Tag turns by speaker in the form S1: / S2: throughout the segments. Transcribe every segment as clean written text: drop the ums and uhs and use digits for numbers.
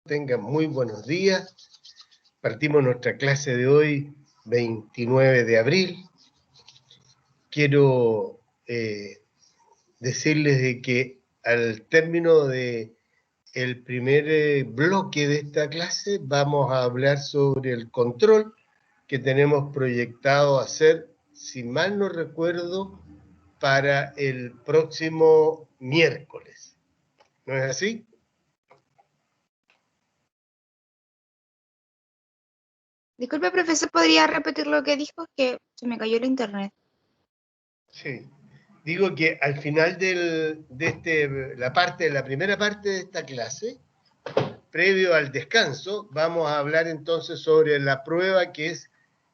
S1: Tengan muy buenos días. Partimos nuestra clase de hoy, 29 de abril. Quiero decirles de que al término de el primer bloque de esta clase vamos a hablar sobre el control que tenemos proyectado hacer, si mal no recuerdo, para el próximo miércoles. ¿No es así?
S2: Disculpe, profesor, ¿podría repetir lo que dijo? Que se me cayó el internet.
S1: Sí. Digo que al final de la primera parte de esta clase, previo al descanso, vamos a hablar entonces sobre la prueba que es,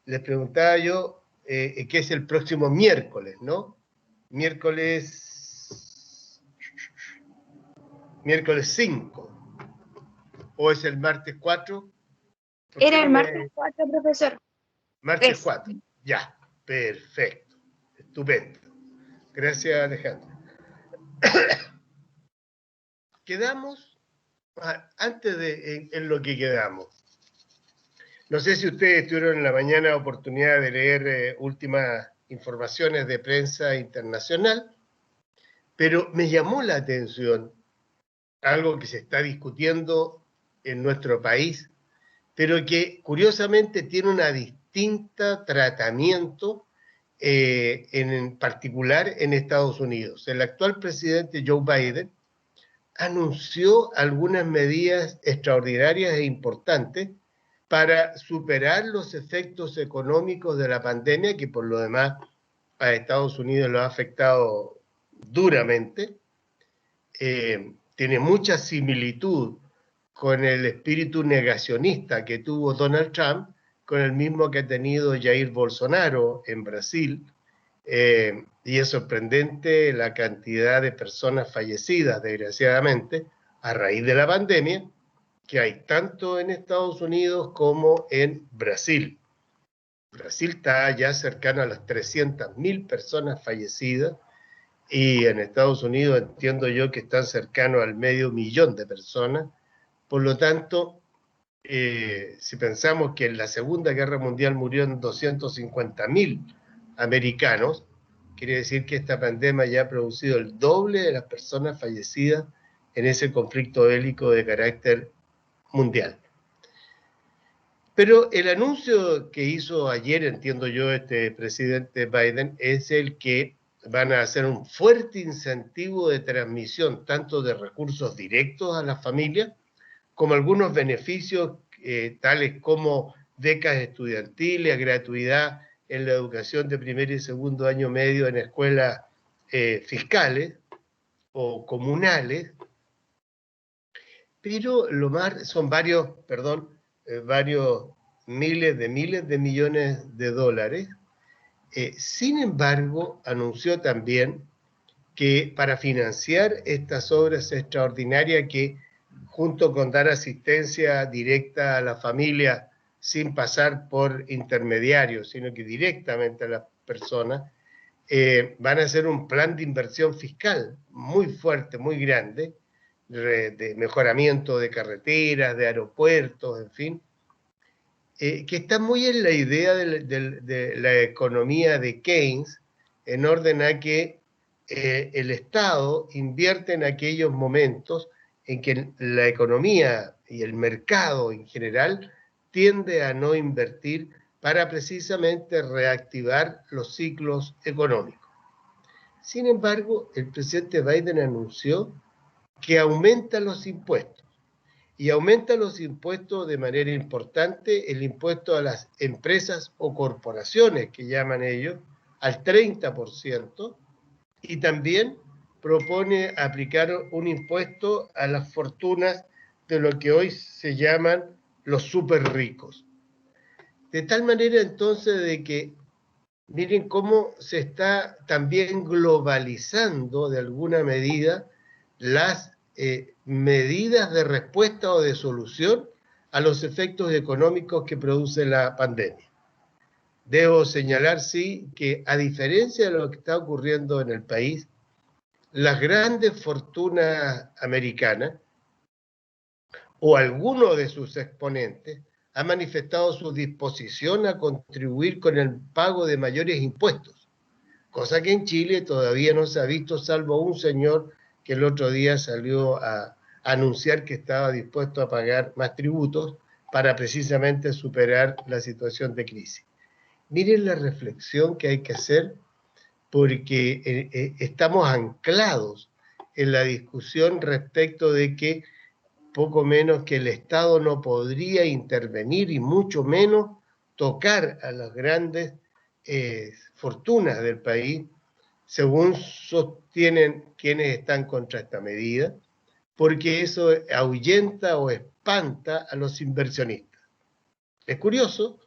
S1: les preguntaba yo, que es el próximo miércoles, ¿no? Miércoles 5, o es el martes 4.
S2: Era el martes 4, profesor.
S1: Martes 4, ya, perfecto, estupendo. Gracias, Alejandra. Quedamos, antes de en lo que quedamos, no sé si ustedes tuvieron en la mañana oportunidad de leer últimas informaciones de prensa internacional, pero me llamó la atención algo que se está discutiendo en nuestro país, pero que curiosamente tiene una distinta tratamiento en particular en Estados Unidos. El actual presidente Joe Biden anunció algunas medidas extraordinarias e importantes para superar los efectos económicos de la pandemia, que por lo demás a Estados Unidos lo ha afectado duramente. Tiene mucha similitud con el espíritu negacionista que tuvo Donald Trump, con el mismo que ha tenido Jair Bolsonaro en Brasil. Y es sorprendente la cantidad de personas fallecidas, desgraciadamente, a raíz de la pandemia, que hay tanto en Estados Unidos como en Brasil. Brasil está ya cercano a las 300.000 personas fallecidas y en Estados Unidos entiendo yo que están cercanos al 500.000 de personas. Por lo tanto, si pensamos que en la Segunda Guerra Mundial murieron 250.000 americanos, quiere decir que esta pandemia ya ha producido el doble de las personas fallecidas en ese conflicto bélico de carácter mundial. Pero el anuncio que hizo ayer, entiendo yo, este presidente Biden, es el que van a hacer un fuerte incentivo de transmisión, tanto de recursos directos a las familias, como algunos beneficios tales como becas estudiantiles, gratuidad en la educación de primer y segundo año medio en escuelas fiscales o comunales, pero son varios miles de millones de dólares. Sin embargo, anunció también que para financiar estas obras extraordinarias que, junto con dar asistencia directa a la familia sin pasar por intermediarios, sino que directamente a las personas, van a hacer un plan de inversión fiscal muy fuerte, muy grande, de mejoramiento de carreteras, de aeropuertos, en fin, que está muy en la idea de la economía de Keynes, en orden a que el Estado invierte en aquellos momentos en que la economía y el mercado en general tiende a no invertir para precisamente reactivar los ciclos económicos. Sin embargo, el presidente Biden anunció que aumenta los impuestos, y aumenta los impuestos de manera importante, el impuesto a las empresas o corporaciones, que llaman ellos, al 30%, y también propone aplicar un impuesto a las fortunas de lo que hoy se llaman los súper ricos. De tal manera entonces de que miren cómo se está también globalizando de alguna medida las medidas de respuesta o de solución a los efectos económicos que produce la pandemia. Debo señalar, sí, que a diferencia de lo que está ocurriendo en el país, las grandes fortunas americanas o alguno de sus exponentes ha manifestado su disposición a contribuir con el pago de mayores impuestos, cosa que en Chile todavía no se ha visto, salvo un señor que el otro día salió a anunciar que estaba dispuesto a pagar más tributos para precisamente superar la situación de crisis. Miren la reflexión que hay que hacer, porque estamos anclados en la discusión respecto de que poco menos que el Estado no podría intervenir y mucho menos tocar a las grandes fortunas del país, según sostienen quienes están contra esta medida, porque eso ahuyenta o espanta a los inversionistas. Es curioso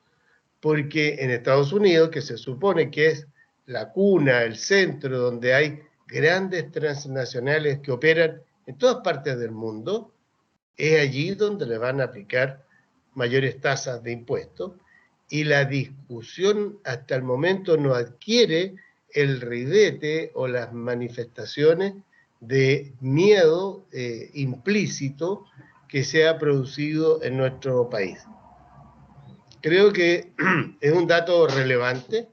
S1: porque en Estados Unidos, que se supone que es la cuna, el centro donde hay grandes transnacionales que operan en todas partes del mundo, es allí donde le van a aplicar mayores tasas de impuestos, y la discusión hasta el momento no adquiere el ridete o las manifestaciones de miedo implícito que se ha producido en nuestro país. Creo que es un dato relevante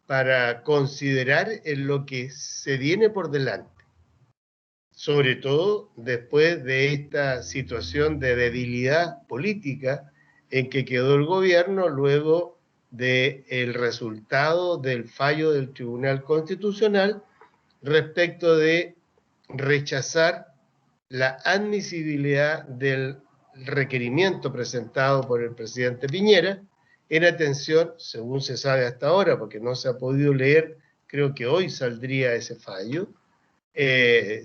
S1: para considerar en lo que se viene por delante, sobre todo después de esta situación de debilidad política en que quedó el gobierno luego del resultado del fallo del Tribunal Constitucional respecto de rechazar la admisibilidad del requerimiento presentado por el presidente Piñera en atención, según se sabe hasta ahora, porque no se ha podido leer, creo que hoy saldría ese fallo,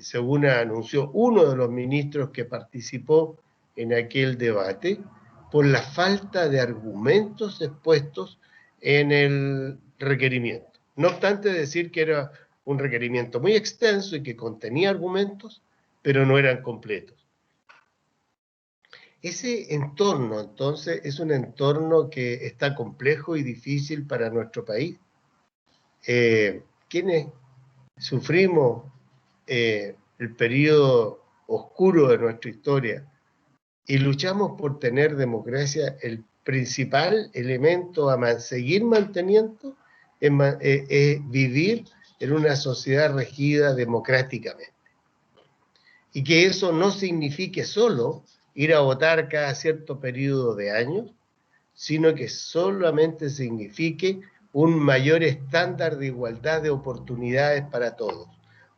S1: según anunció uno de los ministros que participó en aquel debate, por la falta de argumentos expuestos en el requerimiento. No obstante decir que era un requerimiento muy extenso y que contenía argumentos, pero no eran completos. Ese entorno, entonces, es un entorno que está complejo y difícil para nuestro país. Quienes sufrimos el periodo oscuro de nuestra historia y luchamos por tener democracia, el principal elemento a seguir manteniendo es vivir en una sociedad regida democráticamente. Y que eso no signifique solo ir a votar cada cierto periodo de años, sino que solamente signifique un mayor estándar de igualdad de oportunidades para todos,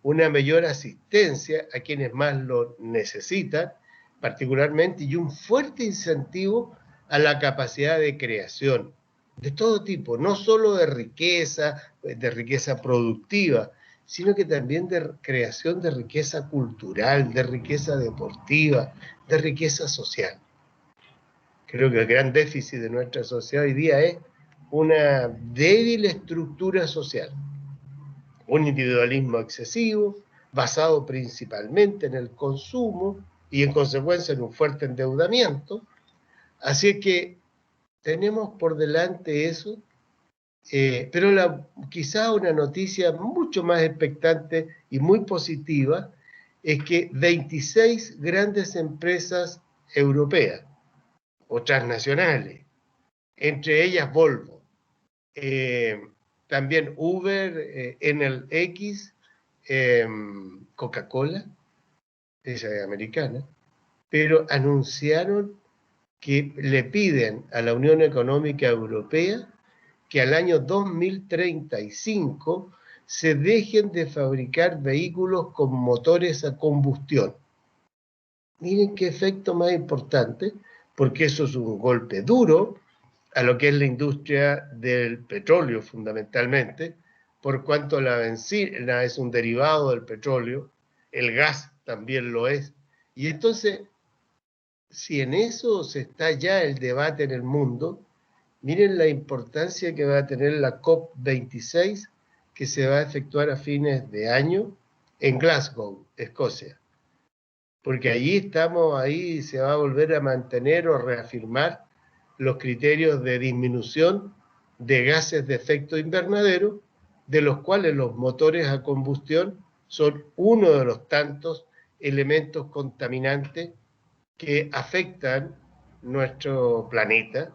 S1: una mayor asistencia a quienes más lo necesitan, particularmente, y un fuerte incentivo a la capacidad de creación, de todo tipo, no solo de riqueza productiva, sino que también de creación de riqueza cultural, de riqueza deportiva, de riqueza social. Creo que el gran déficit de nuestra sociedad hoy día es una débil estructura social, un individualismo excesivo, basado principalmente en el consumo y en consecuencia en un fuerte endeudamiento. Así que tenemos por delante eso, pero quizá una noticia mucho más expectante y muy positiva es que 26 grandes empresas europeas o transnacionales, entre ellas Volvo, también Uber, Enel X, Coca-Cola, esa es americana, pero anunciaron que le piden a la Unión Económica Europea que al año 2035 se dejen de fabricar vehículos con motores a combustión. Miren qué efecto más importante, porque eso es un golpe duro a lo que es la industria del petróleo fundamentalmente, por cuanto la benzina es un derivado del petróleo, el gas también lo es. Y entonces, si en eso se está ya el debate en el mundo, miren la importancia que va a tener la COP26 que se va a efectuar a fines de año en Glasgow, Escocia. Porque ahí se va a volver a mantener o reafirmar los criterios de disminución de gases de efecto invernadero, de los cuales los motores a combustión son uno de los tantos elementos contaminantes que afectan nuestro planeta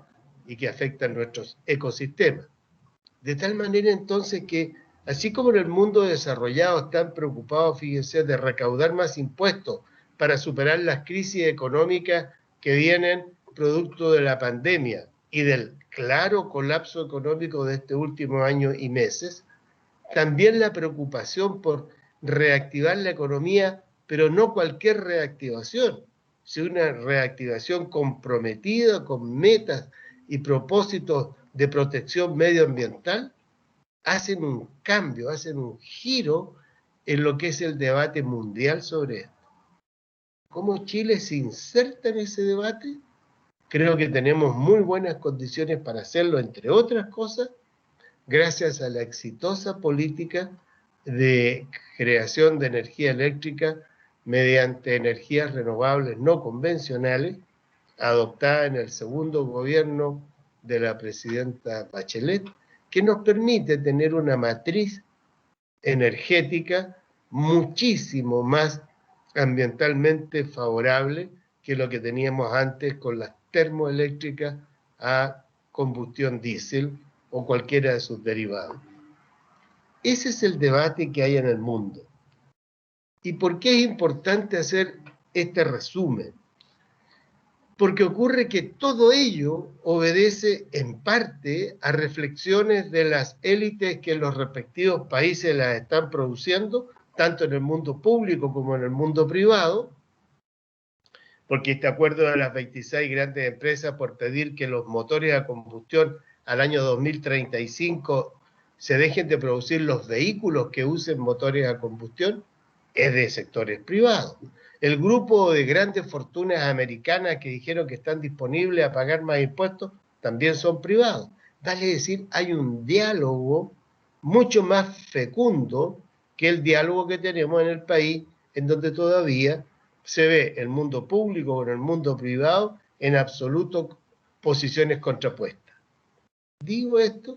S1: y que afectan nuestros ecosistemas. De tal manera entonces que, así como en el mundo desarrollado están preocupados, fíjense, de recaudar más impuestos para superar las crisis económicas que vienen producto de la pandemia y del claro colapso económico de este último año y meses, también la preocupación por reactivar la economía, pero no cualquier reactivación, sino una reactivación comprometida con metas y propósitos de protección medioambiental, hacen un cambio, hacen un giro en lo que es el debate mundial sobre esto. ¿Cómo Chile se inserta en ese debate? Creo que tenemos muy buenas condiciones para hacerlo, entre otras cosas, gracias a la exitosa política de creación de energía eléctrica mediante energías renovables no convencionales, adoptada en el segundo gobierno de la presidenta Bachelet, que nos permite tener una matriz energética muchísimo más ambientalmente favorable que lo que teníamos antes con las termoeléctricas a combustión diésel o cualquiera de sus derivados. Ese es el debate que hay en el mundo. ¿Y por qué es importante hacer este resumen? Porque ocurre que todo ello obedece en parte a reflexiones de las élites que en los respectivos países las están produciendo, tanto en el mundo público como en el mundo privado, porque este acuerdo de las 26 grandes empresas por pedir que los motores a combustión al año 2035 se dejen de producir los vehículos que usen motores a combustión, es de sectores privados. El grupo de grandes fortunas americanas que dijeron que están disponibles a pagar más impuestos también son privados. Vale decir, hay un diálogo mucho más fecundo que el diálogo que tenemos en el país, en donde todavía se ve el mundo público con el mundo privado en absoluto posiciones contrapuestas. Digo esto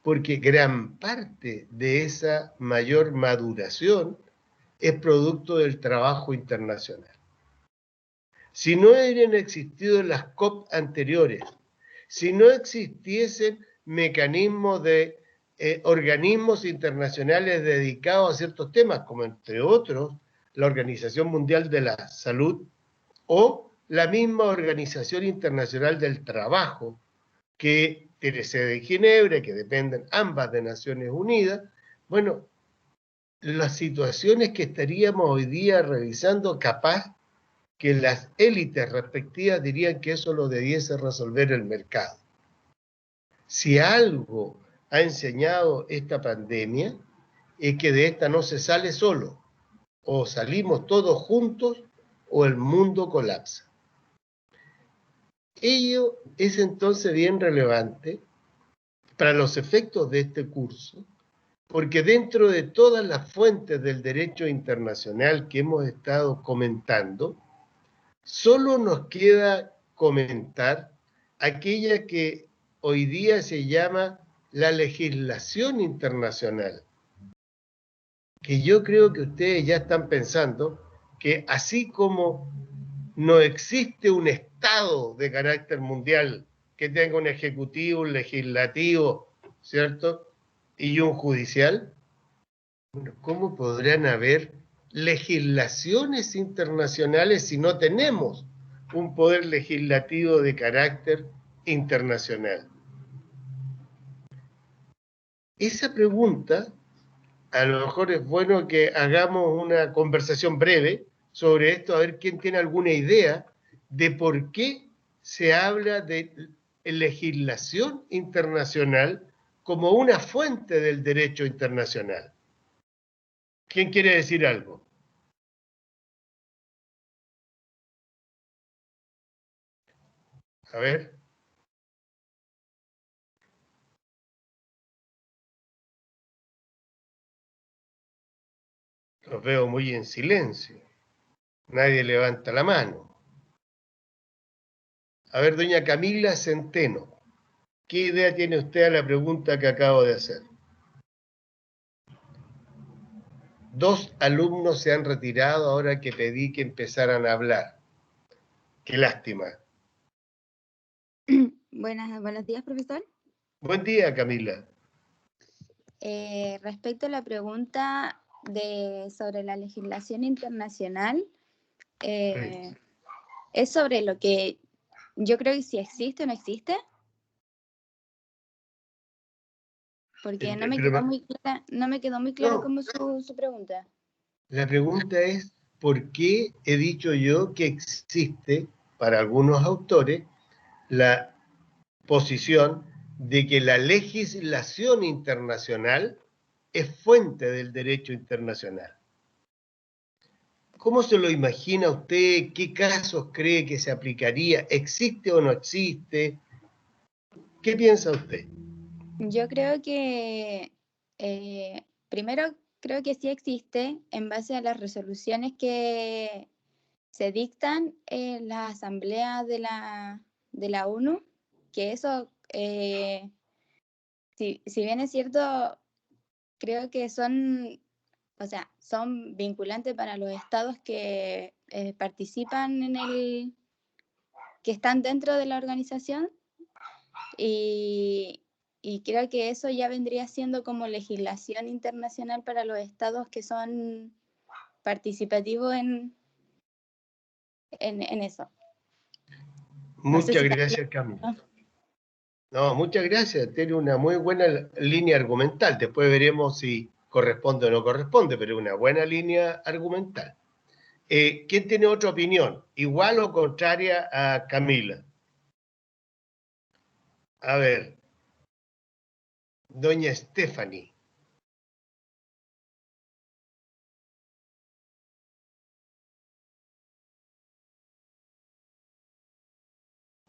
S1: porque gran parte de esa mayor maduración es producto del trabajo internacional. Si no hubieran existido las COP anteriores, si no existiesen mecanismos de organismos internacionales dedicados a ciertos temas, como entre otros la Organización Mundial de la Salud o la misma Organización Internacional del Trabajo, que tiene sede en Ginebra y que dependen ambas de Naciones Unidas, bueno, las situaciones que estaríamos hoy día revisando, capaz que las élites respectivas dirían que eso lo debiese resolver el mercado. Si algo ha enseñado esta pandemia, es que de esta no se sale solo. O salimos todos juntos o el mundo colapsa. Ello es entonces bien relevante para los efectos de este curso, porque dentro de todas las fuentes del derecho internacional que hemos estado comentando, solo nos queda comentar aquella que hoy día se llama la legislación internacional, que yo creo que ustedes ya están pensando que así como no existe un Estado de carácter mundial que tenga un ejecutivo, un legislativo, ¿cierto? Y un judicial, bueno, ¿cómo podrán haber legislaciones internacionales si no tenemos un poder legislativo de carácter internacional? Esa pregunta, a lo mejor es bueno que hagamos una conversación breve sobre esto, a ver quién tiene alguna idea de por qué se habla de legislación internacional como una fuente del derecho internacional. ¿Quién quiere decir algo? A ver. Los veo muy en silencio. Nadie levanta la mano. A ver, doña Camila Centeno, ¿qué idea tiene usted a la pregunta que acabo de hacer? 2 alumnos se han retirado ahora que pedí que empezaran a hablar. Qué lástima.
S3: Buenos días, profesor.
S1: Buen día, Camila.
S3: Respecto a la pregunta sobre la legislación internacional,
S1: Sí.
S3: es sobre lo que yo creo que si existe o no existe, porque no me quedó muy clara
S1: No,
S3: como su pregunta.
S1: la pregunta es, ¿por qué he dicho yo que existe para algunos autores la posición de que la legislación internacional es fuente del derecho internacional? ¿Cómo se lo imagina usted? ¿Qué casos cree que se aplicaría? ¿Existe o no existe? ¿Qué piensa usted?
S3: Yo creo que primero creo que sí existe en base a las resoluciones que se dictan en la asamblea de la ONU, que eso, si bien es cierto, creo que o sea, son vinculantes para los estados que participan que están dentro de la organización, y, y creo que eso ya vendría siendo como legislación internacional para los estados que son participativos en eso. No sé
S1: Muchas
S3: si
S1: gracias, Camila. No, muchas gracias. Tiene una muy buena línea argumental. Después veremos si corresponde o no corresponde, pero una buena línea argumental. ¿Quién tiene otra opinión? ¿Igual o contraria a Camila? A ver, doña Stephanie.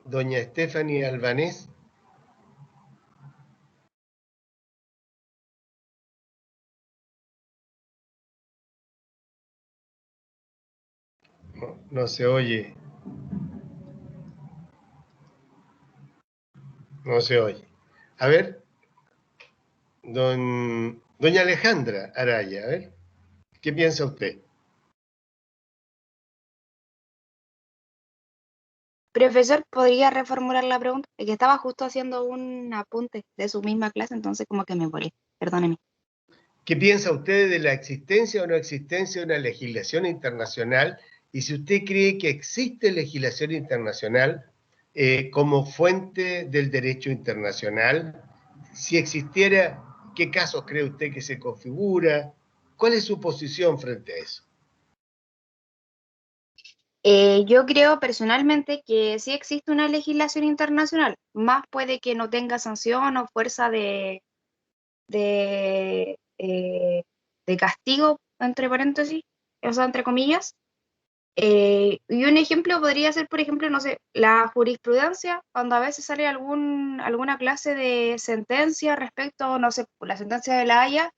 S1: Doña Stephanie Albanés. No, no se oye. No se oye. A ver, doña Alejandra Araya, a ver, ¿qué piensa usted?
S2: Profesor, ¿podría reformular la pregunta? Es que estaba justo haciendo un apunte de su misma clase, entonces como que me volé. Perdóneme.
S1: ¿Qué piensa usted de la existencia o no existencia de una legislación internacional? Y si usted cree que existe legislación internacional como fuente del derecho internacional, si existiera, ¿qué casos cree usted que se configura? ¿Cuál es su posición frente a eso?
S2: Yo creo personalmente que sí existe una legislación internacional, más puede que no tenga sanción o fuerza de, eh, de castigo, entre paréntesis, o sea, entre comillas. Y un ejemplo podría ser, por ejemplo, no sé, la jurisprudencia, cuando a veces sale alguna clase de sentencia respecto, no sé, la sentencia de La Haya,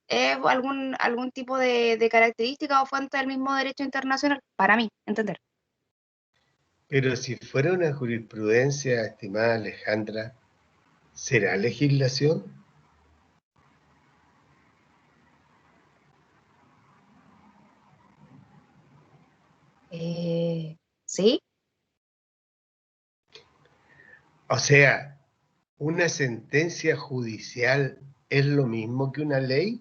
S2: es algún tipo de característica o fuente del mismo derecho internacional, para mí, entender.
S1: Pero si fuera una jurisprudencia, estimada Alejandra, ¿será legislación?
S2: ¿Sí?
S1: O sea, ¿una sentencia judicial es lo mismo que una ley?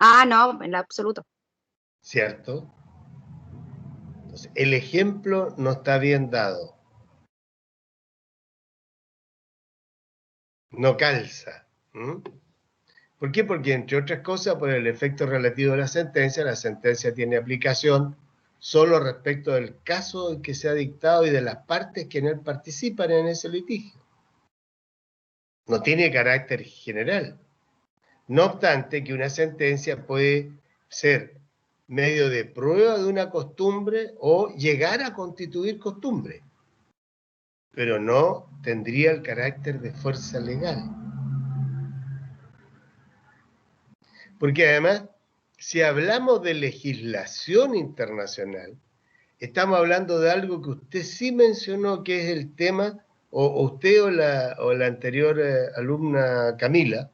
S2: Ah, no, en lo absoluto.
S1: ¿Cierto? Entonces, el ejemplo no está bien dado, no calza. ¿Mm? ¿Por qué? Porque, entre otras cosas, por el efecto relativo de la sentencia tiene aplicación solo respecto del caso en que se ha dictado y de las partes que en él participan en ese litigio. No tiene carácter general. No obstante, que una sentencia puede ser medio de prueba de una costumbre o llegar a constituir costumbre, pero no tendría el carácter de fuerza legal. Porque además, si hablamos de legislación internacional, estamos hablando de algo que usted sí mencionó, que es el tema, o usted o la anterior alumna Camila,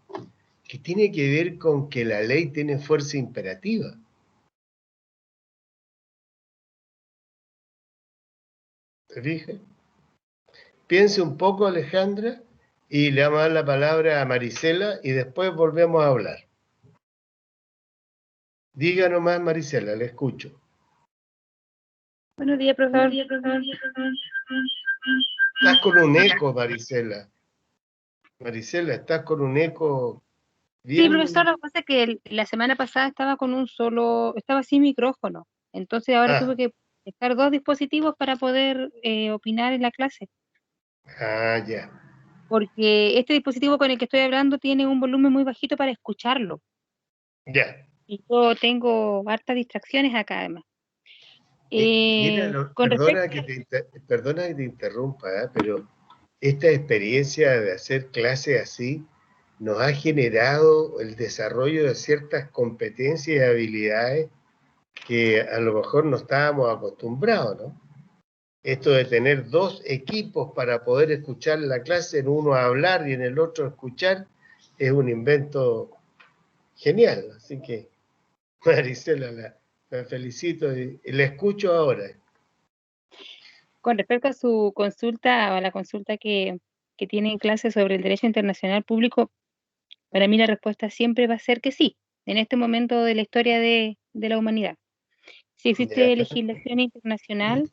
S1: que tiene que ver con que la ley tiene fuerza imperativa. ¿Se fija? Piense un poco, Alejandra, y le vamos a dar la palabra a Marisela y después volvemos a hablar. Diga nomás, Marisela, le escucho.
S4: Buenos días, profesor.
S1: Estás con un eco, Marisela. Marisela, estás con un eco bien...
S4: Sí, profesor, lo que pasa es que la semana pasada estaba estaba sin micrófono. Entonces ahora tuve que dejar 2 dispositivos para poder opinar en la clase.
S1: Ah, ya.
S4: Porque este dispositivo con el que estoy hablando tiene un volumen muy bajito para escucharlo.
S1: Ya.
S4: Y yo tengo hartas distracciones acá, además.
S1: Mira,
S4: Con respecto
S1: perdona que te interrumpa, pero esta experiencia de hacer clases así nos ha generado el desarrollo de ciertas competencias y habilidades que a lo mejor no estábamos acostumbrados, ¿no? Esto de tener 2 equipos para poder escuchar la clase, en uno hablar y en el otro escuchar, es un invento genial. Así que, Marisela, la felicito y la escucho ahora.
S4: Con respecto a su consulta, a la consulta que tiene en clase sobre el derecho internacional público, para mí la respuesta siempre va a ser que sí, en este momento de la historia de la humanidad. Si existe
S1: Ya.
S4: legislación internacional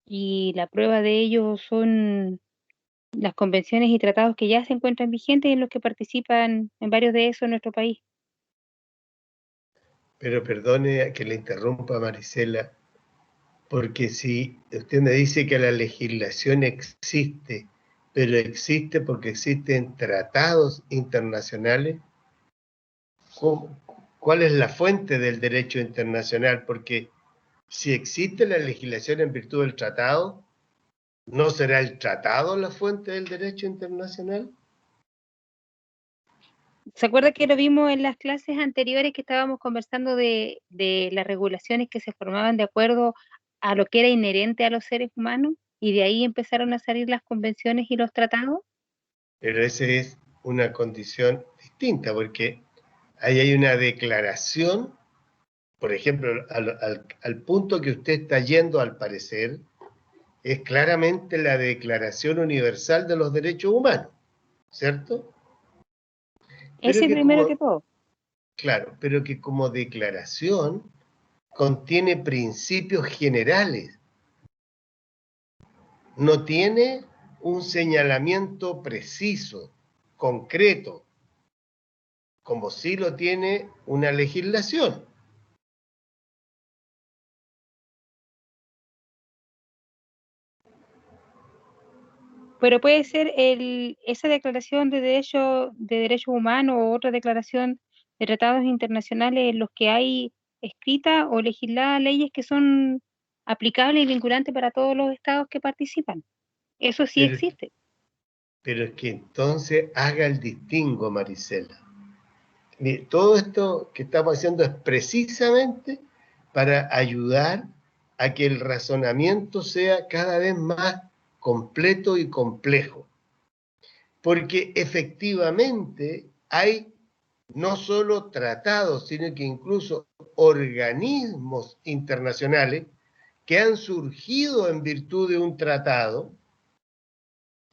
S4: y la prueba de ello son las convenciones y tratados que ya se encuentran vigentes y en los que participan en varios de esos en nuestro país.
S1: Pero perdone que le interrumpa, Marisela, porque si usted me dice que la legislación existe, pero existe porque existen tratados internacionales, ¿cuál es la fuente del derecho internacional? Porque si existe la legislación en virtud del tratado, ¿no será el tratado la fuente del derecho internacional?
S4: ¿Se acuerda que lo vimos en las clases anteriores que estábamos conversando de las regulaciones que se formaban de acuerdo a lo que era inherente a los seres humanos? Y de ahí empezaron a salir las convenciones y los tratados.
S1: Pero esa es una condición distinta, porque ahí hay una declaración, por ejemplo, al punto que usted está yendo al parecer, es claramente la Declaración Universal de los Derechos Humanos, ¿cierto?
S4: Ese primero que todo.
S1: Claro, pero que como declaración contiene principios generales, no tiene un señalamiento preciso, concreto, como sí lo tiene una legislación.
S4: Pero puede ser esa declaración de derechos humanos o otra declaración de tratados internacionales en los que hay escritas o legisladas leyes que son aplicables y vinculantes para todos los estados que participan. Eso sí
S1: Pero,
S4: existe.
S1: pero es que entonces haga el distingo, Marisela. Mire, todo esto que estamos haciendo es precisamente para ayudar a que el razonamiento sea cada vez más completo y complejo. Porque efectivamente hay no solo tratados, sino que incluso organismos internacionales que han surgido en virtud de un tratado.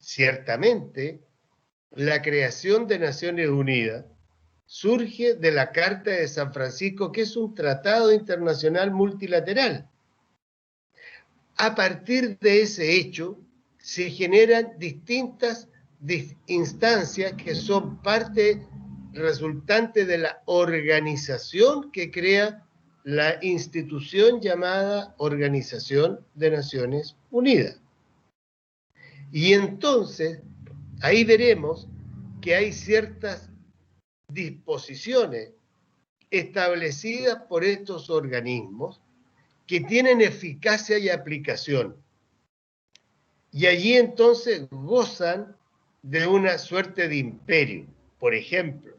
S1: Ciertamente, la creación de Naciones Unidas surge de la Carta de San Francisco, que es un tratado internacional multilateral. A partir de ese hecho, se generan distintas instancias que son parte resultante de la organización que crea la institución llamada Organización de Naciones Unidas. Y entonces, ahí veremos que hay ciertas disposiciones establecidas por estos organismos que tienen eficacia y aplicación. Y allí entonces gozan de una suerte de imperio. Por ejemplo,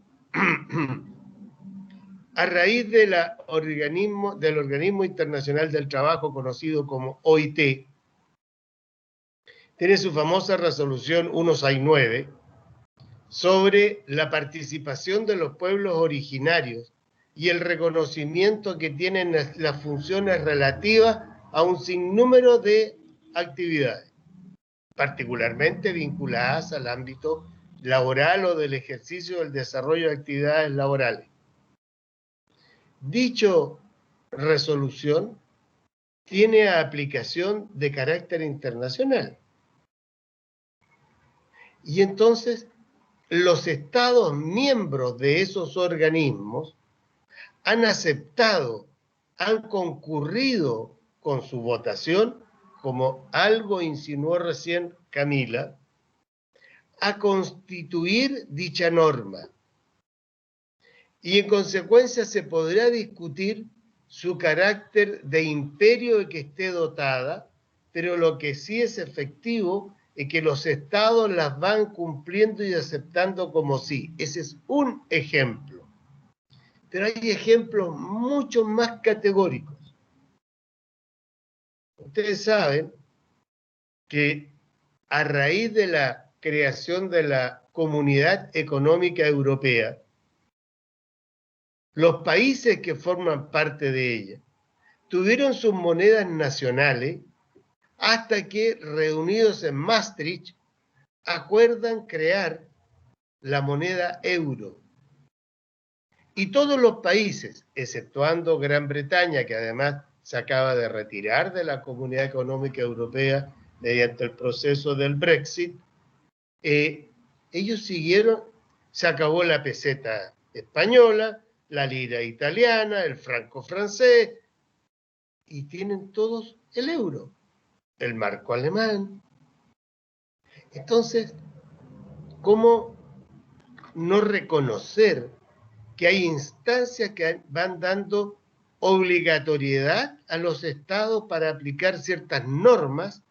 S1: a raíz del Organismo Internacional del Trabajo, conocido como OIT, tiene su famosa resolución 169 sobre la participación de los pueblos originarios y el reconocimiento que tienen las funciones relativas a un sinnúmero de actividades, particularmente vinculadas al ámbito laboral o del ejercicio del desarrollo de actividades laborales. Dicho resolución tiene aplicación de carácter internacional. Y entonces los Estados miembros de esos organismos han aceptado, han concurrido con su votación, como algo insinuó recién Camila, a constituir dicha norma. Y en consecuencia se podrá discutir su carácter de imperio de que esté dotada, pero lo que sí es efectivo es que los estados las van cumpliendo y aceptando como sí. Ese es un ejemplo. Pero hay ejemplos mucho más categóricos. Ustedes saben que a raíz de la creación de la Comunidad Económica Europea, los países que forman parte de ella tuvieron sus monedas nacionales hasta que, reunidos en Maastricht, acuerdan crear la moneda euro. Y todos los países, exceptuando Gran Bretaña, que además se acaba de retirar de la Comunidad Económica Europea mediante el proceso del Brexit, ellos siguieron, se acabó la peseta española, la lira italiana, el franco francés, y tienen todos el euro, el marco alemán. Entonces, ¿cómo no reconocer que hay instancias que van dando obligatoriedad a los estados para aplicar ciertas normas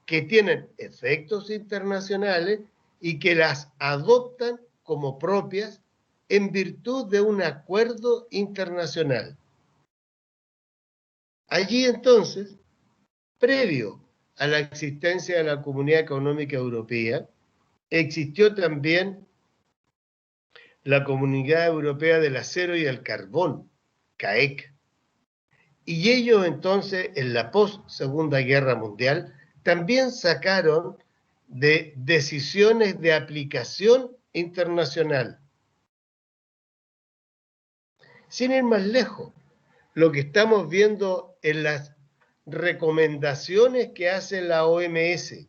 S1: que tienen efectos internacionales y que las adoptan como propias en virtud de un acuerdo internacional? Allí entonces, previo a la existencia de la Comunidad Económica Europea, existió también la Comunidad Europea del Acero y el Carbón, CAEC. Y ellos entonces, en la post-Segunda Guerra Mundial, también sacaron de decisiones de aplicación internacional. Sin ir más lejos, lo que estamos viendo en las recomendaciones que hace la OMS,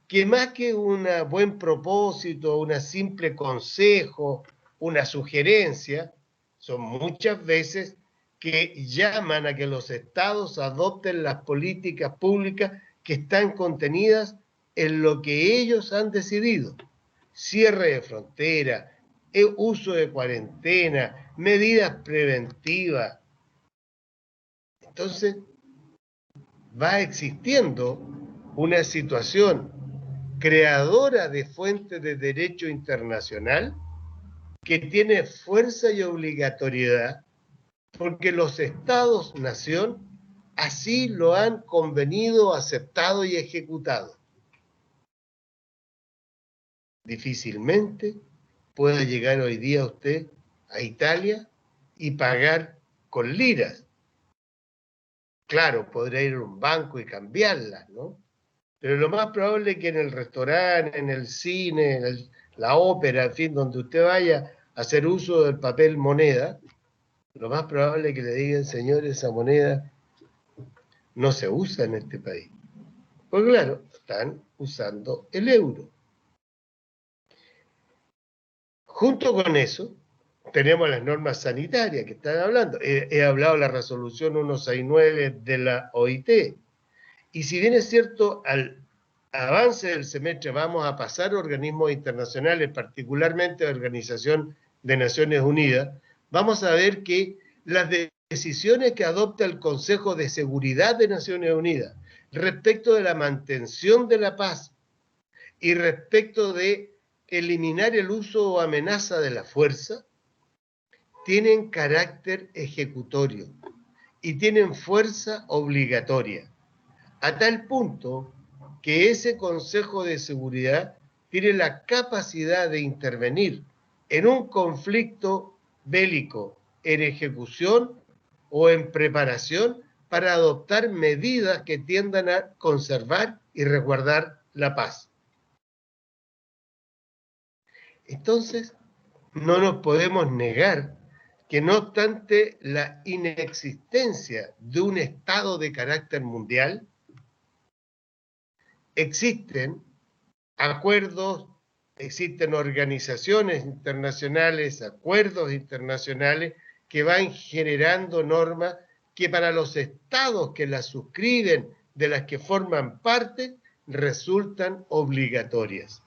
S1: que más que un buen propósito, un simple consejo, una sugerencia, son muchas veces que llaman a que los estados adopten las políticas públicas que están contenidas en lo que ellos han decidido. Cierre de frontera, uso de cuarentena, medidas preventivas. Entonces, va existiendo una situación creadora de fuentes de derecho internacional que tiene fuerza y obligatoriedad porque los estados-nación así lo han convenido, aceptado y ejecutado. Difícilmente pueda llegar hoy día usted a Italia y pagar con liras. Claro, podría ir a un banco y cambiarlas, ¿no? Pero lo más probable es que en el restaurante, en el cine, en la ópera, en fin, donde usted vaya a hacer uso del papel moneda, lo más probable es que le digan, señor, esa moneda no se usa en este país. Pues claro, están usando el euro. Junto con eso, tenemos las normas sanitarias que están hablando. He hablado de la resolución 169 de la OIT. Y si bien es cierto, al avance del semestre vamos a pasar a organismos internacionales, particularmente a la Organización de Naciones Unidas, vamos a ver que las decisiones que adopta el Consejo de Seguridad de Naciones Unidas respecto de la mantención de la paz y respecto de eliminar el uso o amenaza de la fuerza, tienen carácter ejecutorio y tienen fuerza obligatoria, a tal punto que ese Consejo de Seguridad tiene la capacidad de intervenir en un conflicto bélico en ejecución o en preparación para adoptar medidas que tiendan a conservar y resguardar la paz. Entonces, no nos podemos negar que no obstante la inexistencia de un Estado de carácter mundial, existen acuerdos, existen organizaciones internacionales, acuerdos internacionales que van generando normas que para los estados que las suscriben, de las que forman parte, resultan obligatorias.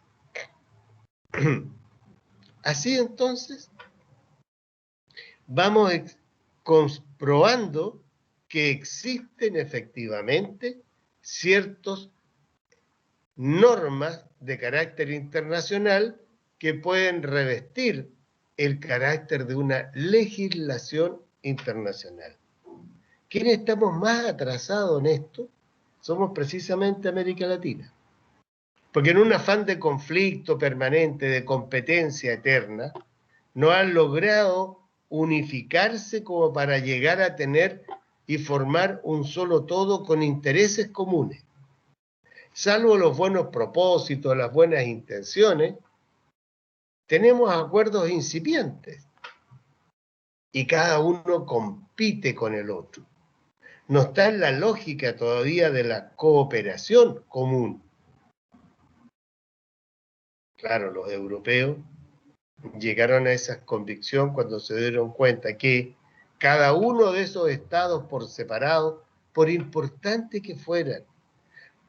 S1: Así entonces, vamos comprobando que existen efectivamente ciertas normas de carácter internacional que pueden revestir el carácter de una legislación internacional. ¿Quiénes estamos más atrasados en esto? Somos precisamente América Latina. Porque en un afán de conflicto permanente, de competencia eterna, no han logrado unificarse como para llegar a tener y formar un solo todo con intereses comunes. Salvo los buenos propósitos, las buenas intenciones, tenemos acuerdos incipientes y cada uno compite con el otro. No está en la lógica todavía de la cooperación común. Claro, los europeos llegaron a esa convicción cuando se dieron cuenta que cada uno de esos estados por separado, por importante que fueran,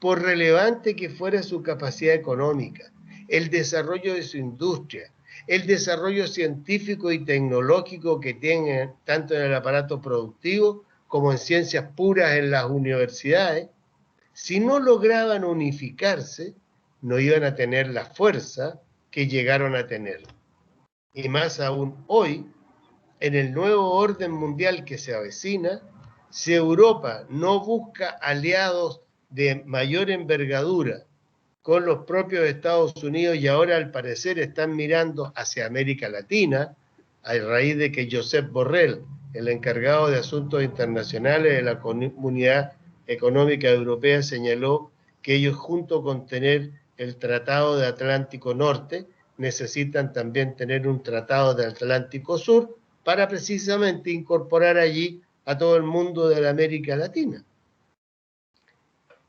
S1: por relevante que fuera su capacidad económica, el desarrollo de su industria, el desarrollo científico y tecnológico que tienen tanto en el aparato productivo como en ciencias puras en las universidades, si no lograban unificarse, no iban a tener la fuerza que llegaron a tener. Y más aún hoy, en el nuevo orden mundial que se avecina, si Europa no busca aliados de mayor envergadura con los propios Estados Unidos y ahora al parecer están mirando hacia América Latina, a raíz de que Josep Borrell, el encargado de asuntos internacionales de la Comunidad Económica Europea, señaló que ellos junto con tener el Tratado de Atlántico Norte, necesitan también tener un Tratado de Atlántico Sur para precisamente incorporar allí a todo el mundo de la América Latina.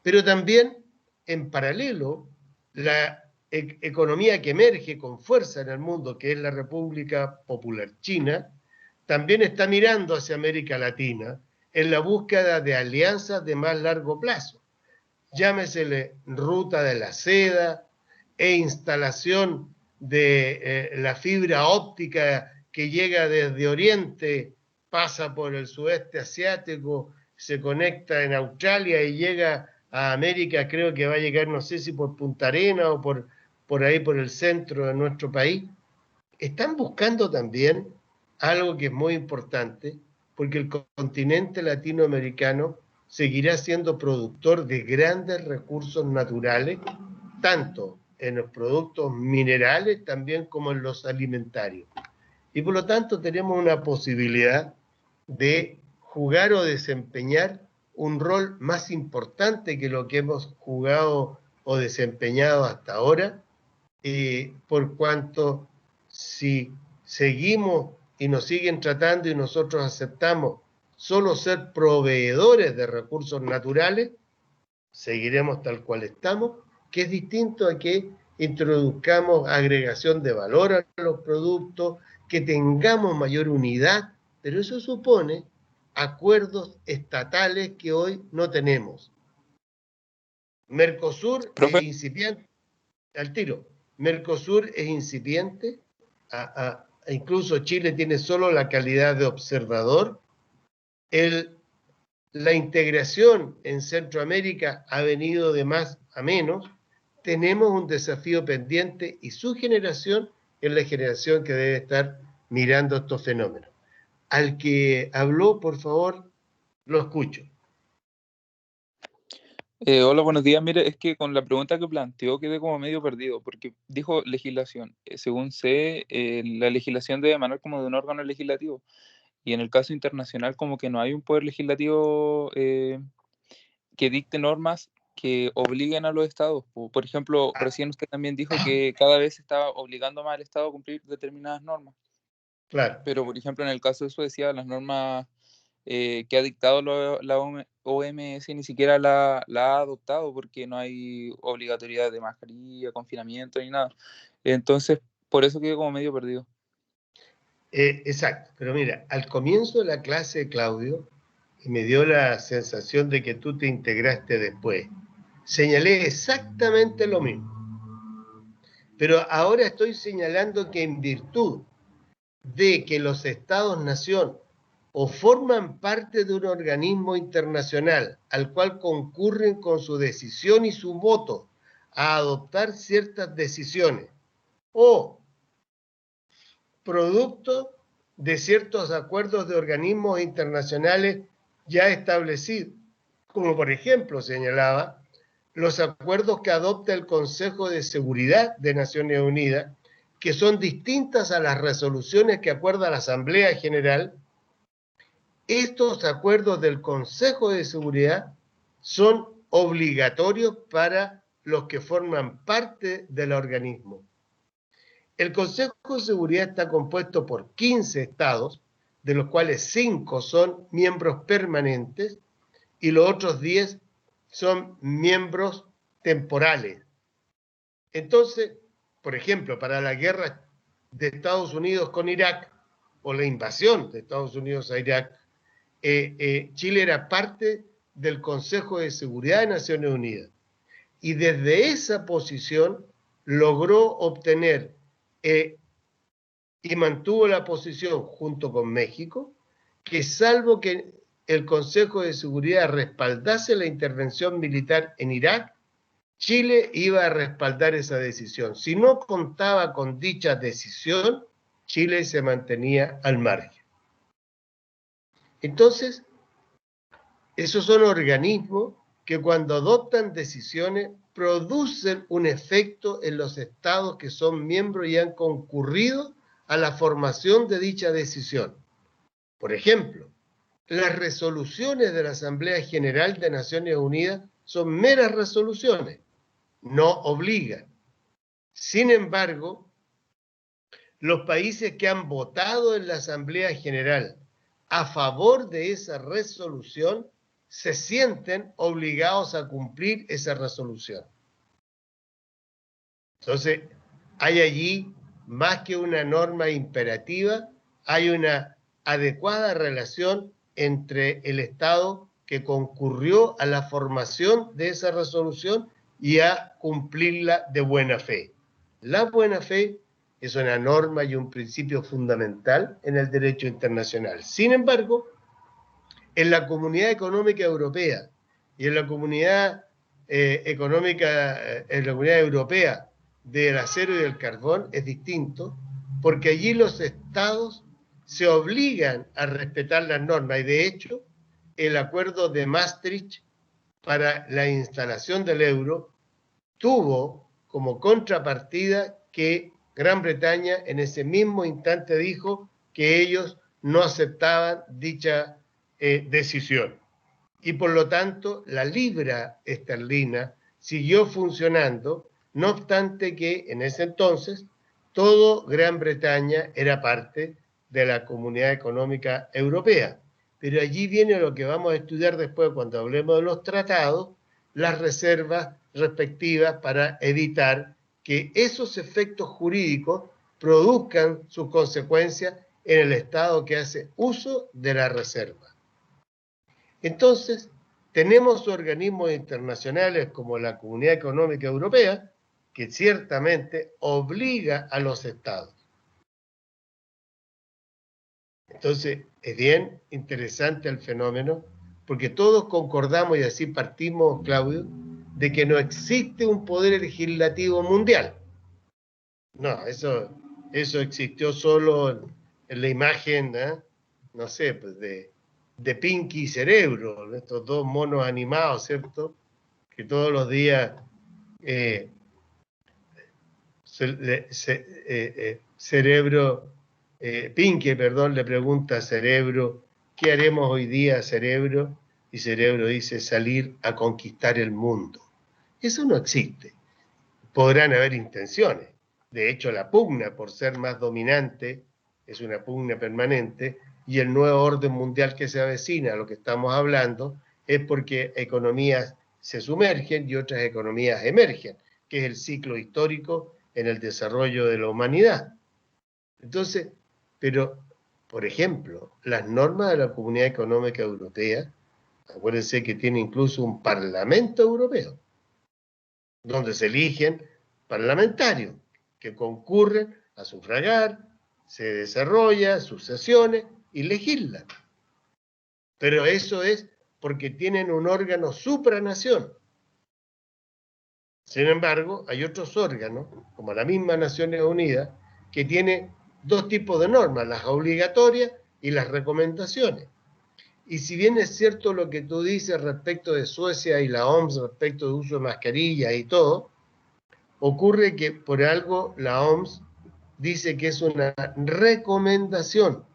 S1: Pero también, en paralelo, la economía que emerge con fuerza en el mundo, que es la República Popular China, también está mirando hacia América Latina en la búsqueda de alianzas de más largo plazo. Llámesele ruta de la seda e instalación de la fibra óptica que llega desde Oriente, pasa por el sudeste asiático, se conecta en Australia y llega a América, creo que va a llegar, no sé si por Punta Arenas o por ahí, por el centro de nuestro país. Están buscando también algo que es muy importante, porque el continente latinoamericano seguirá siendo productor de grandes recursos naturales, tanto en los productos minerales también como en los alimentarios. Y por lo tanto tenemos una posibilidad de jugar o desempeñar un rol más importante que lo que hemos jugado o desempeñado hasta ahora, por cuanto si seguimos y nos siguen tratando y nosotros aceptamos solo ser proveedores de recursos naturales, seguiremos tal cual estamos, que es distinto a que introduzcamos agregación de valor a los productos, que tengamos mayor unidad, pero eso supone acuerdos estatales que hoy no tenemos. Mercosur es incipiente, al tiro, Mercosur es incipiente, incluso Chile tiene solo la calidad de observador. La integración en Centroamérica ha venido de más a menos. Tenemos un desafío pendiente y su generación es la generación que debe estar mirando estos fenómenos. Al que habló, por favor, lo escucho.
S5: Hola, buenos días. Mire, es que con la pregunta que planteó quedé como medio perdido, porque dijo legislación. Según sé, la legislación debe emanar como de un órgano legislativo. Y en el caso internacional como que no hay un poder legislativo que dicte normas que obliguen a los estados. Por ejemplo, recién usted también dijo que cada vez se está obligando más al estado a cumplir determinadas normas.
S1: Claro.
S5: Pero, por ejemplo, en el caso de Suecia, las normas que ha dictado la OMS ni siquiera la ha adoptado porque no hay obligatoriedad de mascarilla, confinamiento ni nada. Entonces, por eso quedé como medio perdido.
S1: Exacto, pero mira, al comienzo de la clase, Claudio, y me dio la sensación de que tú te integraste después, señalé exactamente lo mismo. Pero ahora estoy señalando que en virtud de que los estados-nación o forman parte de un organismo internacional al cual concurren con su decisión y su voto a adoptar ciertas decisiones, o producto de ciertos acuerdos de organismos internacionales ya establecidos, como por ejemplo señalaba, los acuerdos que adopta el Consejo de Seguridad de Naciones Unidas, que son distintas a las resoluciones que acuerda la Asamblea General. Estos acuerdos del Consejo de Seguridad son obligatorios para los que forman parte del organismo. El Consejo de Seguridad está compuesto por 15 estados, de los cuales 5 son miembros permanentes y los otros 10 son miembros temporales. Entonces, por ejemplo, para la guerra de Estados Unidos con Irak, o la invasión de Estados Unidos a Irak, Chile era parte del Consejo de Seguridad de Naciones Unidas. Y desde esa posición logró obtener y mantuvo la posición junto con México, que salvo que el Consejo de Seguridad respaldase la intervención militar en Irak, Chile iba a respaldar esa decisión. Si no contaba con dicha decisión, Chile se mantenía al margen. Entonces, esos son organismos que cuando adoptan decisiones producen un efecto en los estados que son miembros y han concurrido a la formación de dicha decisión. Por ejemplo, las resoluciones de la Asamblea General de Naciones Unidas son meras resoluciones, no obligan. Sin embargo, los países que han votado en la Asamblea General a favor de esa resolución se sienten obligados a cumplir esa resolución. Entonces, hay allí, más que una norma imperativa, hay una adecuada relación entre el Estado que concurrió a la formación de esa resolución y a cumplirla de buena fe. La buena fe es una norma y un principio fundamental en el derecho internacional. Sin embargo, en la Comunidad Económica Europea y en la Comunidad Europea del acero y del carbón es distinto, porque allí los estados se obligan a respetar las normas y de hecho el acuerdo de Maastricht para la instalación del euro tuvo como contrapartida que Gran Bretaña en ese mismo instante dijo que ellos no aceptaban dicha decisión. Y por lo tanto, la libra esterlina siguió funcionando, no obstante que en ese entonces todo Gran Bretaña era parte de la Comunidad Económica Europea. Pero allí viene lo que vamos a estudiar después cuando hablemos de los tratados, las reservas respectivas para evitar que esos efectos jurídicos produzcan sus consecuencias en el Estado que hace uso de la reserva. Entonces, tenemos organismos internacionales como la Comunidad Económica Europea, que ciertamente obliga a los estados. Entonces, es bien interesante el fenómeno, porque todos concordamos, y así partimos, Claudio, de que no existe un poder legislativo mundial. No, eso existió solo en la imagen, no sé, pues de Pinky y Cerebro, estos dos monos animados, ¿cierto? Que todos los días Cerebro Pinque, perdón, le pregunta a Cerebro, ¿qué haremos hoy día, Cerebro? Y Cerebro dice, salir a conquistar el mundo. Eso no existe. Podrán haber intenciones. De hecho, la pugna por ser más dominante es una pugna permanente, y el nuevo orden mundial que se avecina, a lo que estamos hablando, es porque economías se sumergen y otras economías emergen, que es el ciclo histórico en el desarrollo de la humanidad. Entonces, pero, por ejemplo, las normas de la Comunidad Económica Europea, acuérdense que tiene incluso un Parlamento Europeo, donde se eligen parlamentarios que concurren a sufragar, se desarrolla sus sesiones y legislan. Pero eso es porque tienen un órgano supranación. Sin embargo, hay otros órganos, como la misma Naciones Unidas, que tiene dos tipos de normas, las obligatorias y las recomendaciones. Y si bien es cierto lo que tú dices respecto de Suecia y la OMS, respecto de uso de mascarillas y todo, ocurre que por algo la OMS dice que es una recomendación.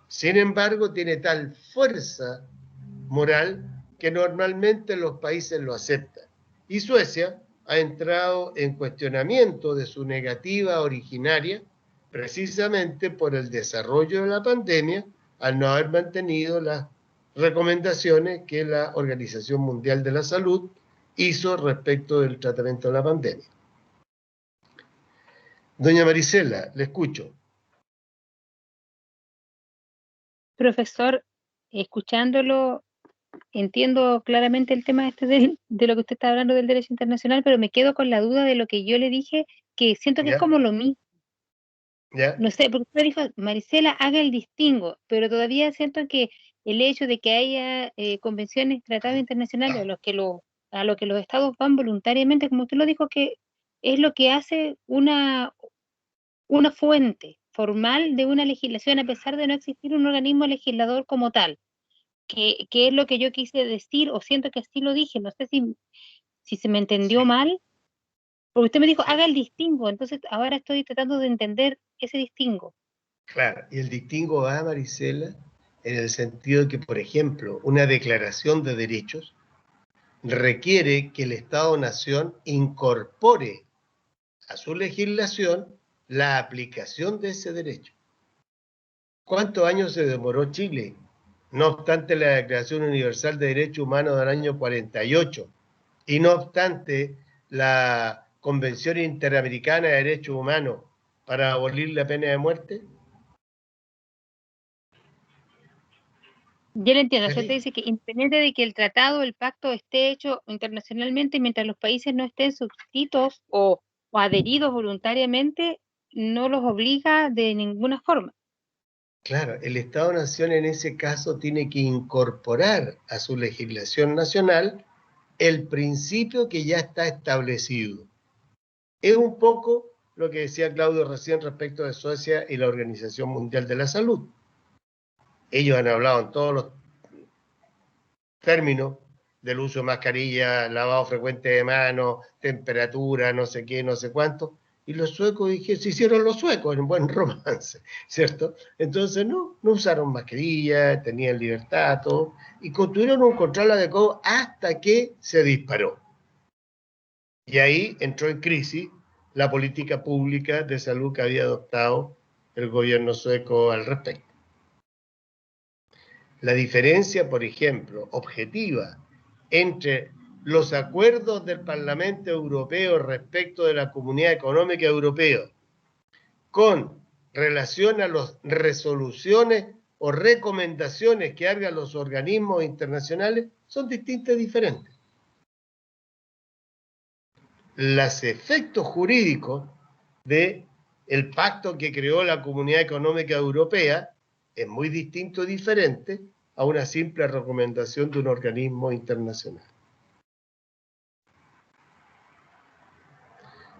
S1: Sin embargo, tiene tal fuerza moral que normalmente los países lo aceptan. Y Suecia ha entrado en cuestionamiento de su negativa originaria precisamente por el desarrollo de la pandemia, al no haber mantenido las recomendaciones que la Organización Mundial de la Salud hizo respecto del tratamiento de la pandemia. Doña Marisela, le escucho.
S4: Profesor, escuchándolo, entiendo claramente el tema de lo que usted está hablando del derecho internacional, pero me quedo con la duda de lo que yo le dije, que siento que es
S1: ¿Ya?
S4: como lo mismo.
S1: ¿Ya?
S4: No sé, porque usted dijo, Marisela, haga el distingo, pero todavía siento que el hecho de que haya convenciones, tratados internacionales a lo que los estados van voluntariamente, como usted lo dijo, que es lo que hace una fuente formal de una legislación, a pesar de no existir un organismo legislador como tal, que es lo que yo quise decir, o siento que así lo dije, no sé si se me entendió
S1: Sí,
S4: mal, porque usted me dijo,
S1: sí.
S4: haga el distingo, entonces ahora estoy tratando de entender ese distingo.
S1: Claro, y el distingo va, Marisela, en el sentido de que, por ejemplo, una declaración de derechos requiere que el Estado-Nación incorpore a su legislación la aplicación de ese derecho. ¿Cuántos años se demoró Chile? No obstante la Declaración Universal de Derechos Humanos del año 48, y no obstante la Convención Interamericana de Derechos Humanos para abolir la pena de muerte.
S4: Yo le entiendo, usted
S1: Feliz.
S4: dice que independiente de que el tratado, el pacto esté hecho internacionalmente, mientras los países no estén suscritos o adheridos voluntariamente, no los obliga de ninguna forma.
S1: Claro, el Estado-Nación en ese caso tiene que incorporar a su legislación nacional el principio que ya está establecido. Es un poco lo que decía Claudio recién respecto de Suecia y la Organización Mundial de la Salud. Ellos han hablado en todos los términos del uso de mascarilla, lavado frecuente de manos, temperatura, no sé qué, no sé cuánto, y los suecos se hicieron los suecos en buen romance, ¿cierto? Entonces no usaron mascarilla, tenían libertad, todo, y construyeron un control adecuado hasta que se disparó. Y ahí entró en crisis la política pública de salud que había adoptado el gobierno sueco al respecto. La diferencia, por ejemplo, objetiva entre los acuerdos del Parlamento Europeo respecto de la Comunidad Económica Europea con relación a las resoluciones o recomendaciones que hagan los organismos internacionales son distintas y diferentes. Los efectos jurídicos del pacto que creó la Comunidad Económica Europea es muy distinto y diferente a una simple recomendación de un organismo internacional.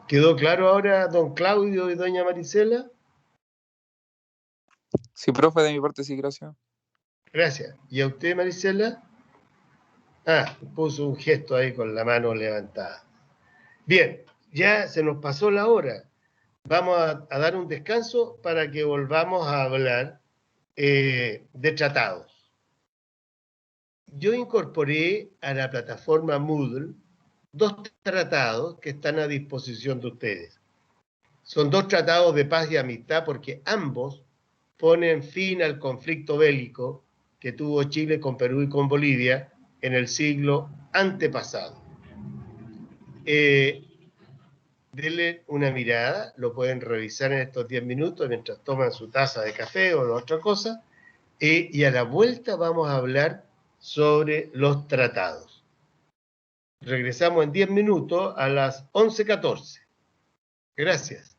S1: ¿Quedó claro ahora, don Claudio y doña Marisela?
S5: Sí, profe, de mi parte sí, gracias.
S1: Gracias. ¿Y a usted, Marisela? Ah, puso un gesto ahí con la mano levantada. Bien, ya se nos pasó la hora. vamos a dar un descanso para que volvamos a hablar de tratados. Yo incorporé a la plataforma Moodle 2 tratados que están a disposición de ustedes. Son 2 tratados de paz y amistad porque ambos ponen fin al conflicto bélico que tuvo Chile con Perú y con Bolivia en el siglo antepasado. Denle una mirada, lo pueden revisar en estos 10 minutos mientras toman su taza de café o otra cosa, y a la vuelta vamos a hablar sobre los tratados. Regresamos en 10 minutos a las 11:14. Gracias.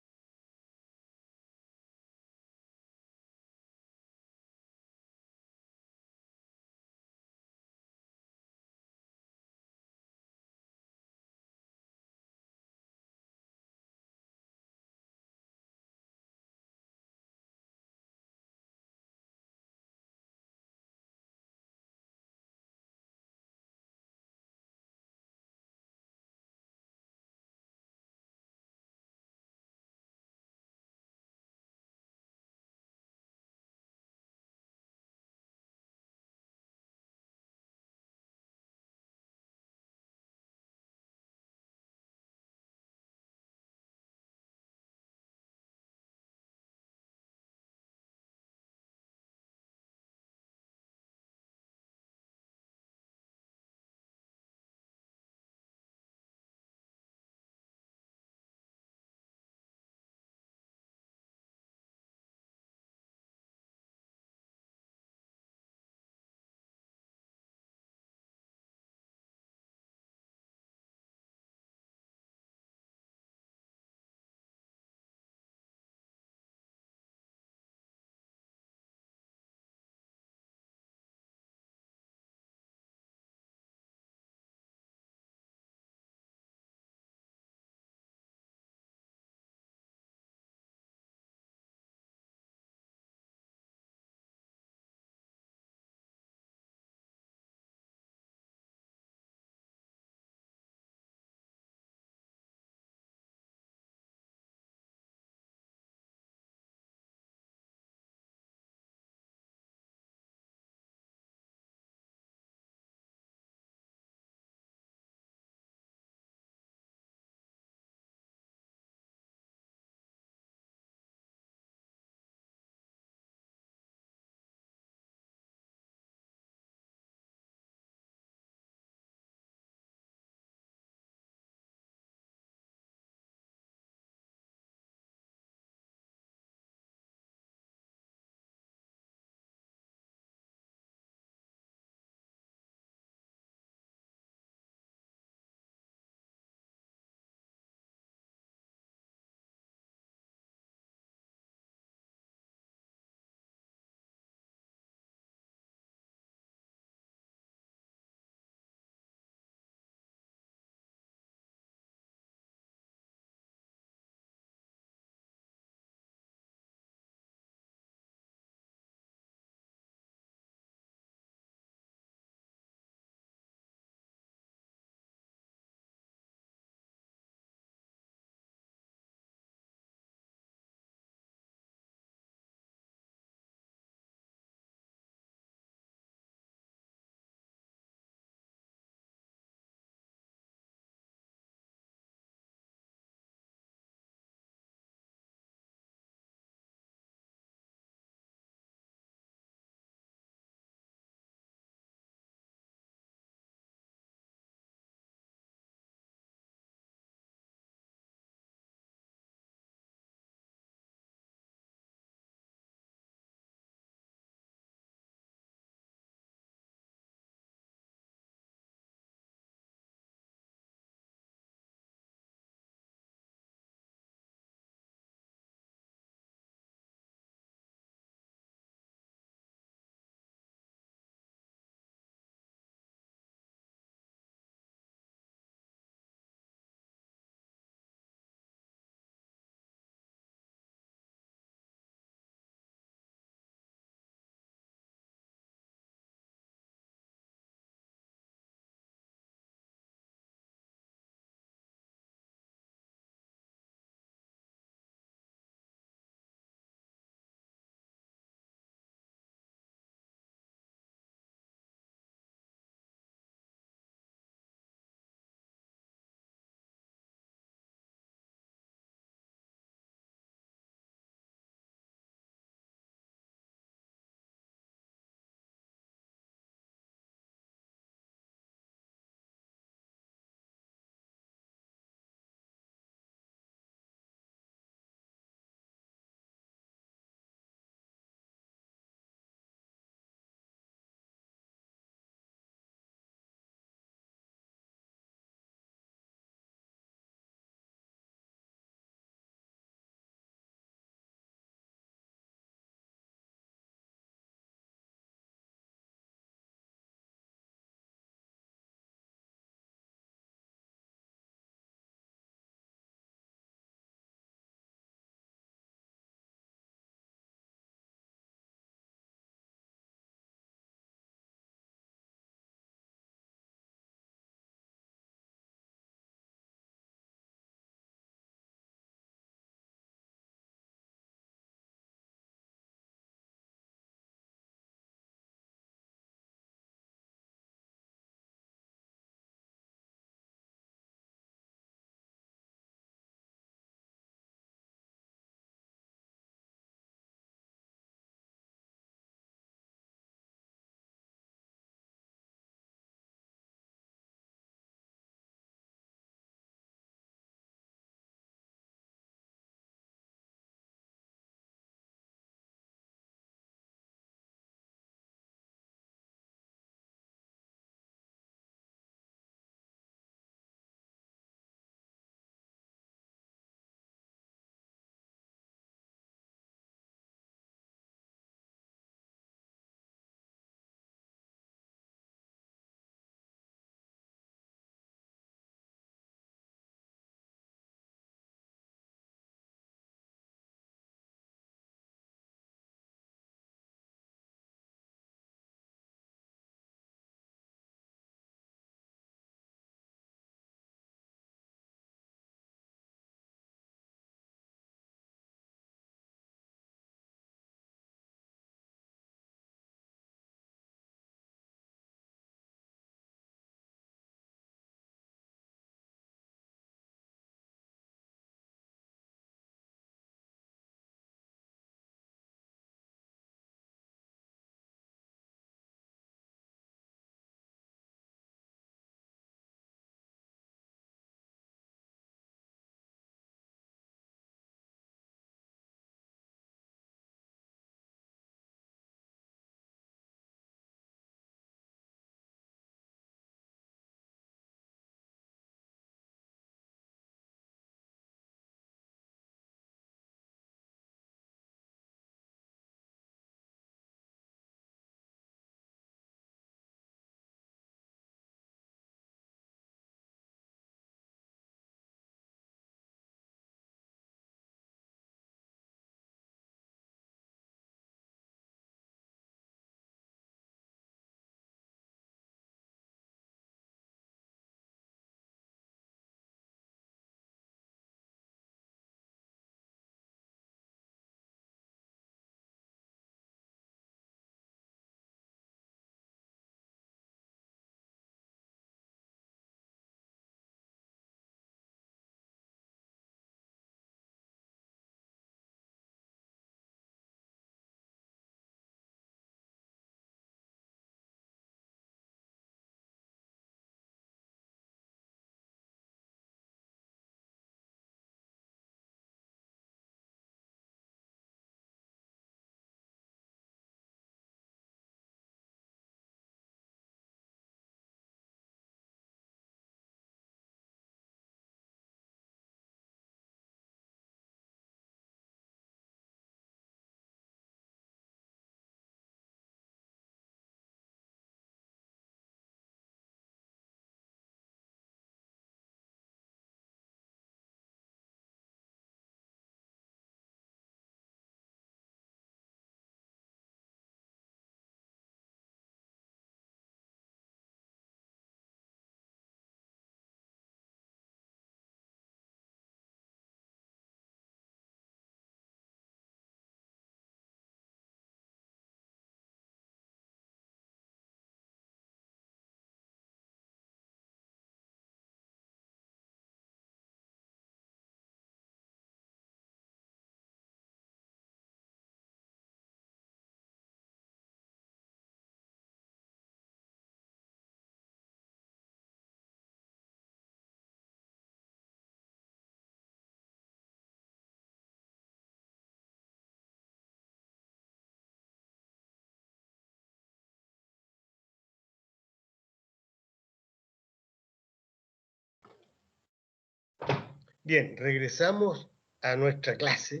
S1: Bien, regresamos a nuestra clase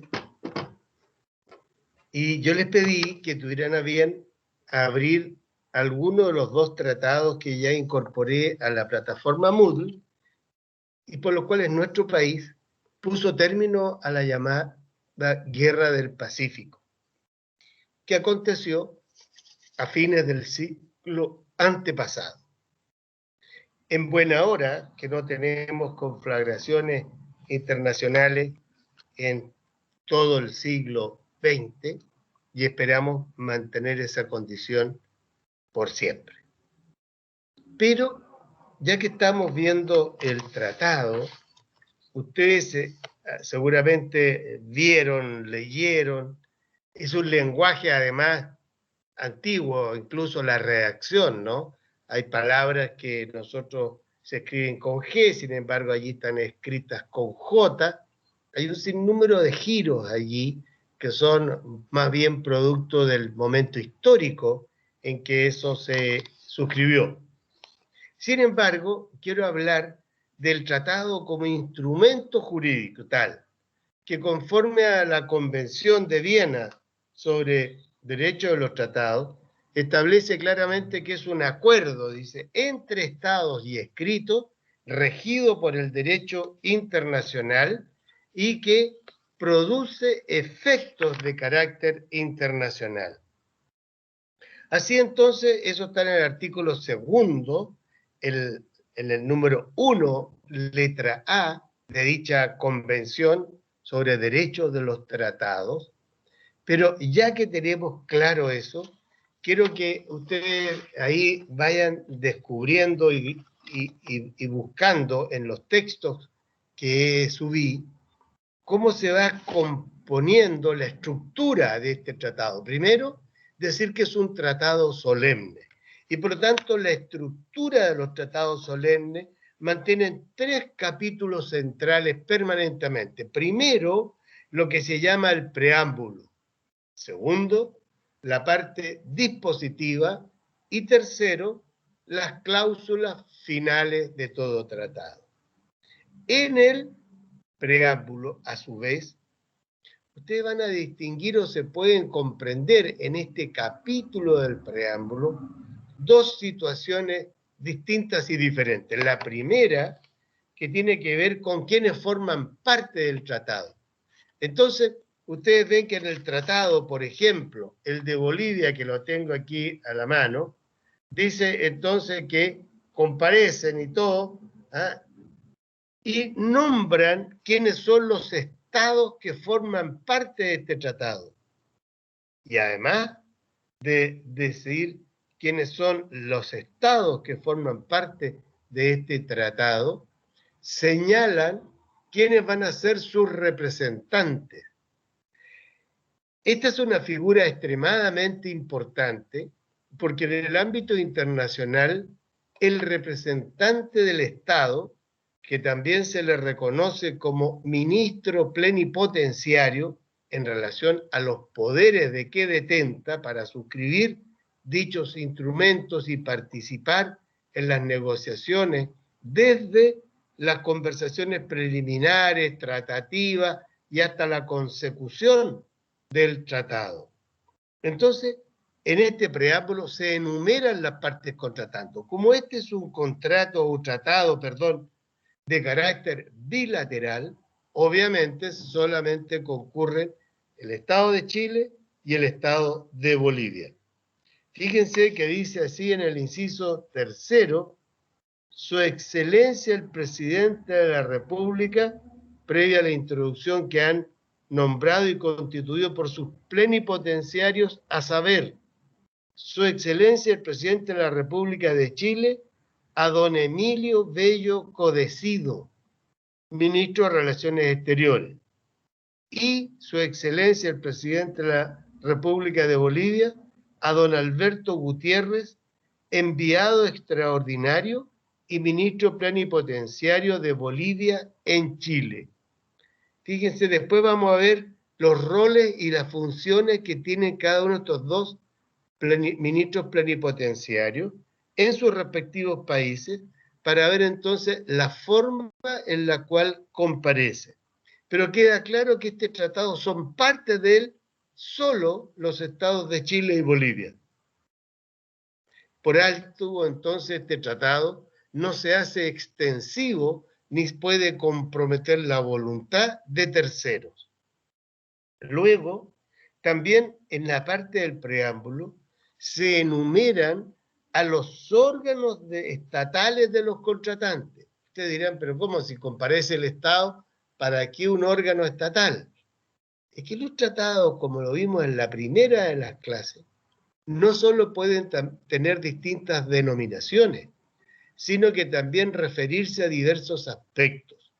S1: y yo les pedí que tuvieran a bien abrir alguno de los 2 tratados que ya incorporé a la plataforma Moodle y por los cuales nuestro país puso término a la llamada Guerra del Pacífico, que aconteció a fines del siglo antepasado. En buena hora que no tenemos conflagraciones internacionales en todo el siglo XX y esperamos mantener esa condición por siempre. Pero ya que estamos viendo el tratado, ustedes seguramente vieron, leyeron, es un lenguaje además antiguo, incluso la redacción, ¿no? Hay palabras que nosotros se escriben con G, sin embargo allí están escritas con J. Hay un sinnúmero de giros allí que son más bien producto del momento histórico en que eso se suscribió. Sin embargo, quiero hablar del tratado como instrumento jurídico tal, que conforme a la Convención de Viena sobre Derecho de los Tratados, establece claramente que es un acuerdo, dice, entre estados y escrito, regido por el derecho internacional y que produce efectos de carácter internacional. Así entonces, eso está en el artículo 2, en el número 1, letra A, de dicha Convención sobre Derechos de los Tratados. Pero ya que tenemos claro eso, quiero que ustedes ahí vayan descubriendo y buscando en los textos que subí cómo se va componiendo la estructura de este tratado. Primero, decir que es un tratado solemne. Y por lo tanto, la estructura de los tratados solemnes mantienen 3 capítulos centrales permanentemente. Primero, lo que se llama el preámbulo. Segundo, la parte dispositiva. Y tercero, las cláusulas finales de todo tratado. En el preámbulo, a su vez, ustedes van a distinguir o se pueden comprender en este capítulo del preámbulo 2 situaciones distintas y diferentes. La primera, que tiene que ver con quienes forman parte del tratado. Entonces, ustedes ven que en el tratado, por ejemplo, el de Bolivia, que lo tengo aquí a la mano, dice entonces que comparecen y todo, ¿ah? Y nombran quiénes son los estados que forman parte de este tratado. Y además de decir quiénes son los estados que forman parte de este tratado, señalan quiénes van a ser sus representantes. Esta es una figura extremadamente importante porque en el ámbito internacional el representante del Estado, que también se le reconoce como ministro plenipotenciario en relación a los poderes de que detenta para suscribir dichos instrumentos y participar en las negociaciones desde las conversaciones preliminares, tratativas y hasta la consecución del tratado. Entonces, en este preámbulo se enumeran las partes contratantes. Como este es un contrato o tratado, perdón, de carácter bilateral, obviamente solamente concurren el Estado de Chile y el Estado de Bolivia. Fíjense que dice así en el inciso 3, Su Excelencia el Presidente de la República, previa a la introducción que han nombrado y constituido por sus plenipotenciarios, a saber, Su Excelencia el Presidente de la República de Chile, a don Emilio Bello Codecido, Ministro de Relaciones Exteriores, y Su Excelencia el Presidente de la República de Bolivia, a don Alberto Gutiérrez, enviado extraordinario y ministro plenipotenciario de Bolivia en Chile. Fíjense, después vamos a ver los roles y las funciones que tienen cada uno de estos 2 ministros plenipotenciarios en sus respectivos países, para ver entonces la forma en la cual comparece. Pero queda claro que este tratado son parte de él solo los estados de Chile y Bolivia. Por alto, entonces, este tratado no se hace extensivo ni puede comprometer la voluntad de terceros. Luego, también en la parte del preámbulo, se enumeran a los órganos estatales de los contratantes. Ustedes dirán, pero ¿cómo si comparece el Estado? ¿Para qué un órgano estatal? Es que los tratados, como lo vimos en la primera de las clases, no solo pueden tener distintas denominaciones, sino que también referirse a diversos aspectos.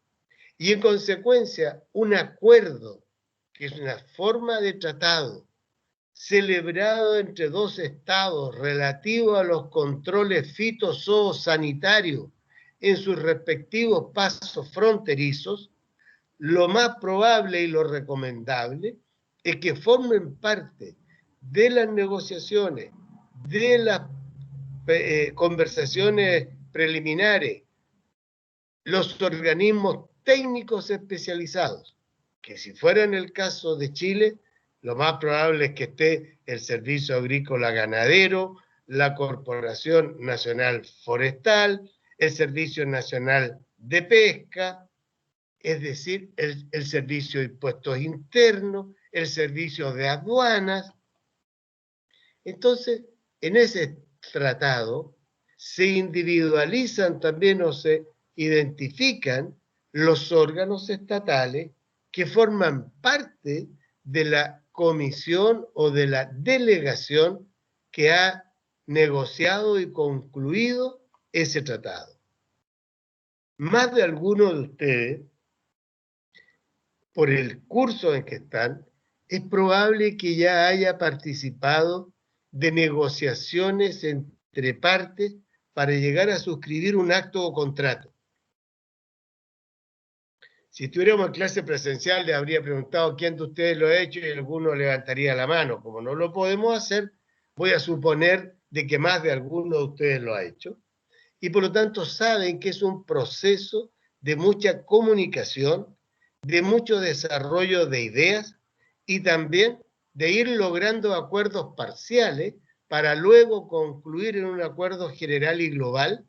S1: Y en consecuencia, un acuerdo, que es una forma de tratado, celebrado entre dos estados relativo a los controles fitosanitarios en sus respectivos pasos fronterizos, lo más probable y lo recomendable es que formen parte de las negociaciones, de las conversaciones preliminares, los organismos técnicos especializados, que si fuera en el caso de Chile, lo más probable es que esté el Servicio Agrícola Ganadero, la Corporación Nacional Forestal, el Servicio Nacional de Pesca, es decir, el Servicio de Impuestos Internos, el Servicio de Aduanas. Entonces, en ese tratado se individualizan también o se identifican los órganos estatales que forman parte de la comisión o de la delegación que ha negociado y concluido ese tratado. Más de algunos de ustedes, por el curso en que están, es probable que ya haya participado de negociaciones entre partes para llegar a suscribir un acto o contrato. Si estuviéramos en clase presencial, le habría preguntado quién de ustedes lo ha hecho y alguno levantaría la mano. Como no lo podemos hacer, voy a suponer de que más de alguno de ustedes lo ha hecho. Y por lo tanto saben que es un proceso de mucha comunicación, de mucho desarrollo de ideas y también de ir logrando acuerdos parciales para luego concluir en un acuerdo general y global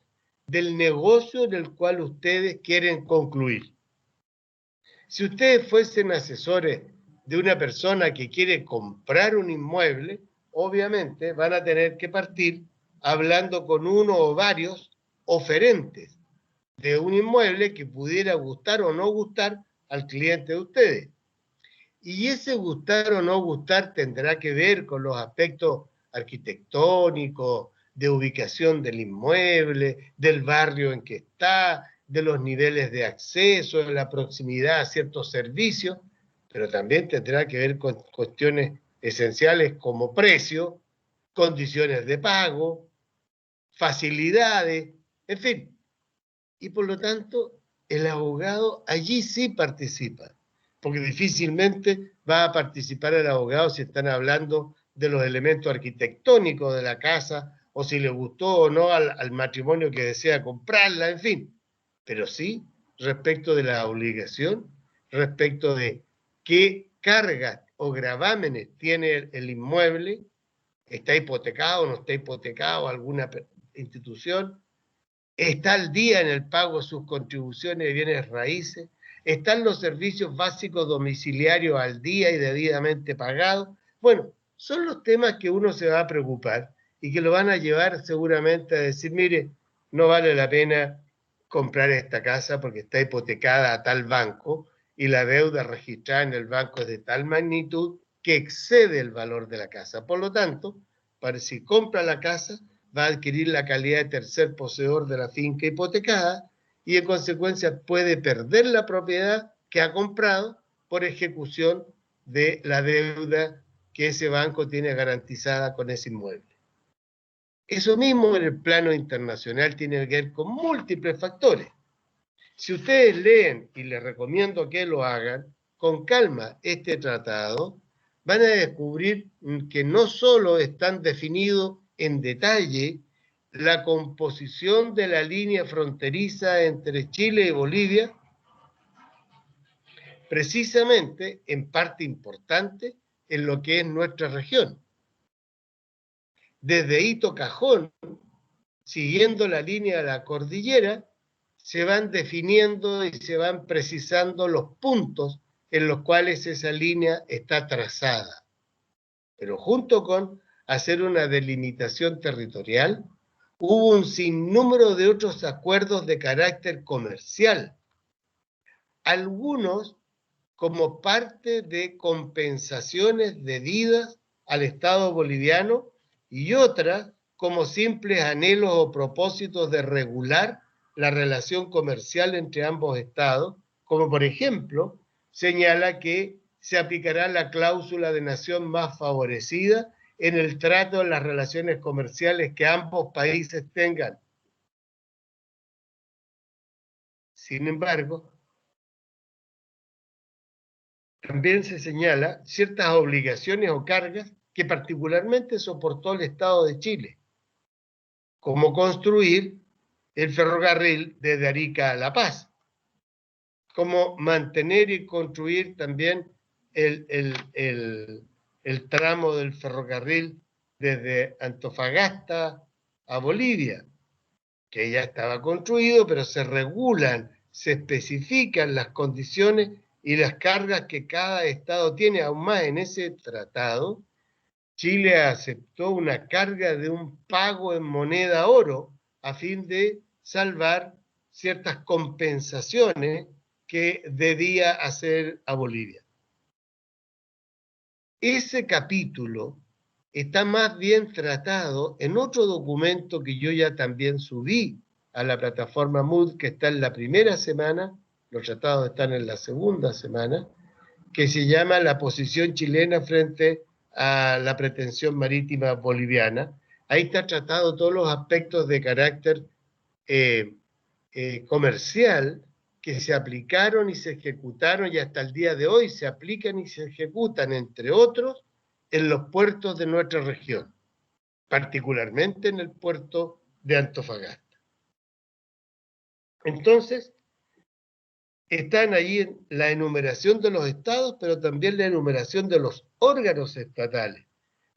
S1: del negocio en el cual ustedes quieren concluir. Si ustedes fuesen asesores de una persona que quiere comprar un inmueble, obviamente van a tener que partir hablando con uno o varios oferentes de un inmueble que pudiera gustar o no gustar al cliente de ustedes. Y ese gustar o no gustar tendrá que ver con los aspectos arquitectónicos, de ubicación del inmueble, del barrio en que está, de los niveles de acceso, de la proximidad a ciertos servicios, pero también tendrá que ver con cuestiones esenciales como precio, condiciones de pago, facilidades, en fin. Y por lo tanto, el abogado allí sí participa, porque difícilmente va a participar el abogado si están hablando de los elementos arquitectónicos de la casa, o si le gustó o no al matrimonio que desea comprarla, en fin. Pero sí respecto de la obligación, respecto de qué cargas o gravámenes tiene el inmueble, está hipotecado o no está hipotecado alguna institución, está al día en el pago de sus contribuciones de bienes raíces, están los servicios básicos domiciliarios al día y debidamente pagados. Bueno, son los temas que uno se va a preocupar y que lo van a llevar seguramente a decir, mire, no vale la pena comprar esta casa porque está hipotecada a tal banco y la deuda registrada en el banco es de tal magnitud que excede el valor de la casa. Por lo tanto, para si compra la casa, va a adquirir la calidad de tercer poseedor de la finca hipotecada y en consecuencia puede perder la propiedad que ha comprado por ejecución de la deuda que ese banco tiene garantizada con ese inmueble. Eso mismo en el plano internacional tiene que ver con múltiples factores. Si ustedes leen, y les recomiendo que lo hagan, con calma este tratado, van a descubrir que no solo están definidos en detalle la composición de la línea fronteriza entre Chile y Bolivia, precisamente en parte importante en lo que es nuestra región. Desde Hito Cajón, siguiendo la línea de la cordillera, se van definiendo y se van precisando los puntos en los cuales esa línea está trazada. Pero junto con hacer una delimitación territorial, hubo un sinnúmero de otros acuerdos de carácter comercial, algunos como parte de compensaciones debidas al Estado boliviano y otras como simples anhelos o propósitos de regular la relación comercial entre ambos estados, como por ejemplo señala que se aplicará la cláusula de nación más favorecida en el trato de las relaciones comerciales que ambos países tengan. Sin embargo, también se señala ciertas obligaciones o cargas que particularmente soportó el Estado de Chile, como construir el ferrocarril desde Arica a La Paz, como mantener y construir también el tramo del ferrocarril desde Antofagasta a Bolivia, que ya estaba construido, pero se regulan, se especifican las condiciones y las cargas que cada estado tiene. Aún más, en ese tratado, Chile aceptó una carga de un pago en moneda oro a fin de salvar ciertas compensaciones que debía hacer a Bolivia. Ese capítulo está más bien tratado en otro documento que yo ya también subí a la plataforma Mood, que está en la primera semana, los tratados están en la segunda semana, que se llama La posición chilena frente a la pretensión marítima boliviana. Ahí está tratado todos los aspectos de carácter comercial que se aplicaron y se ejecutaron y hasta el día de hoy se aplican y se ejecutan, entre otros, en los puertos de nuestra región, particularmente en el puerto de Antofagasta. Entonces, están ahí en la enumeración de los estados, pero también la enumeración de los órganos estatales.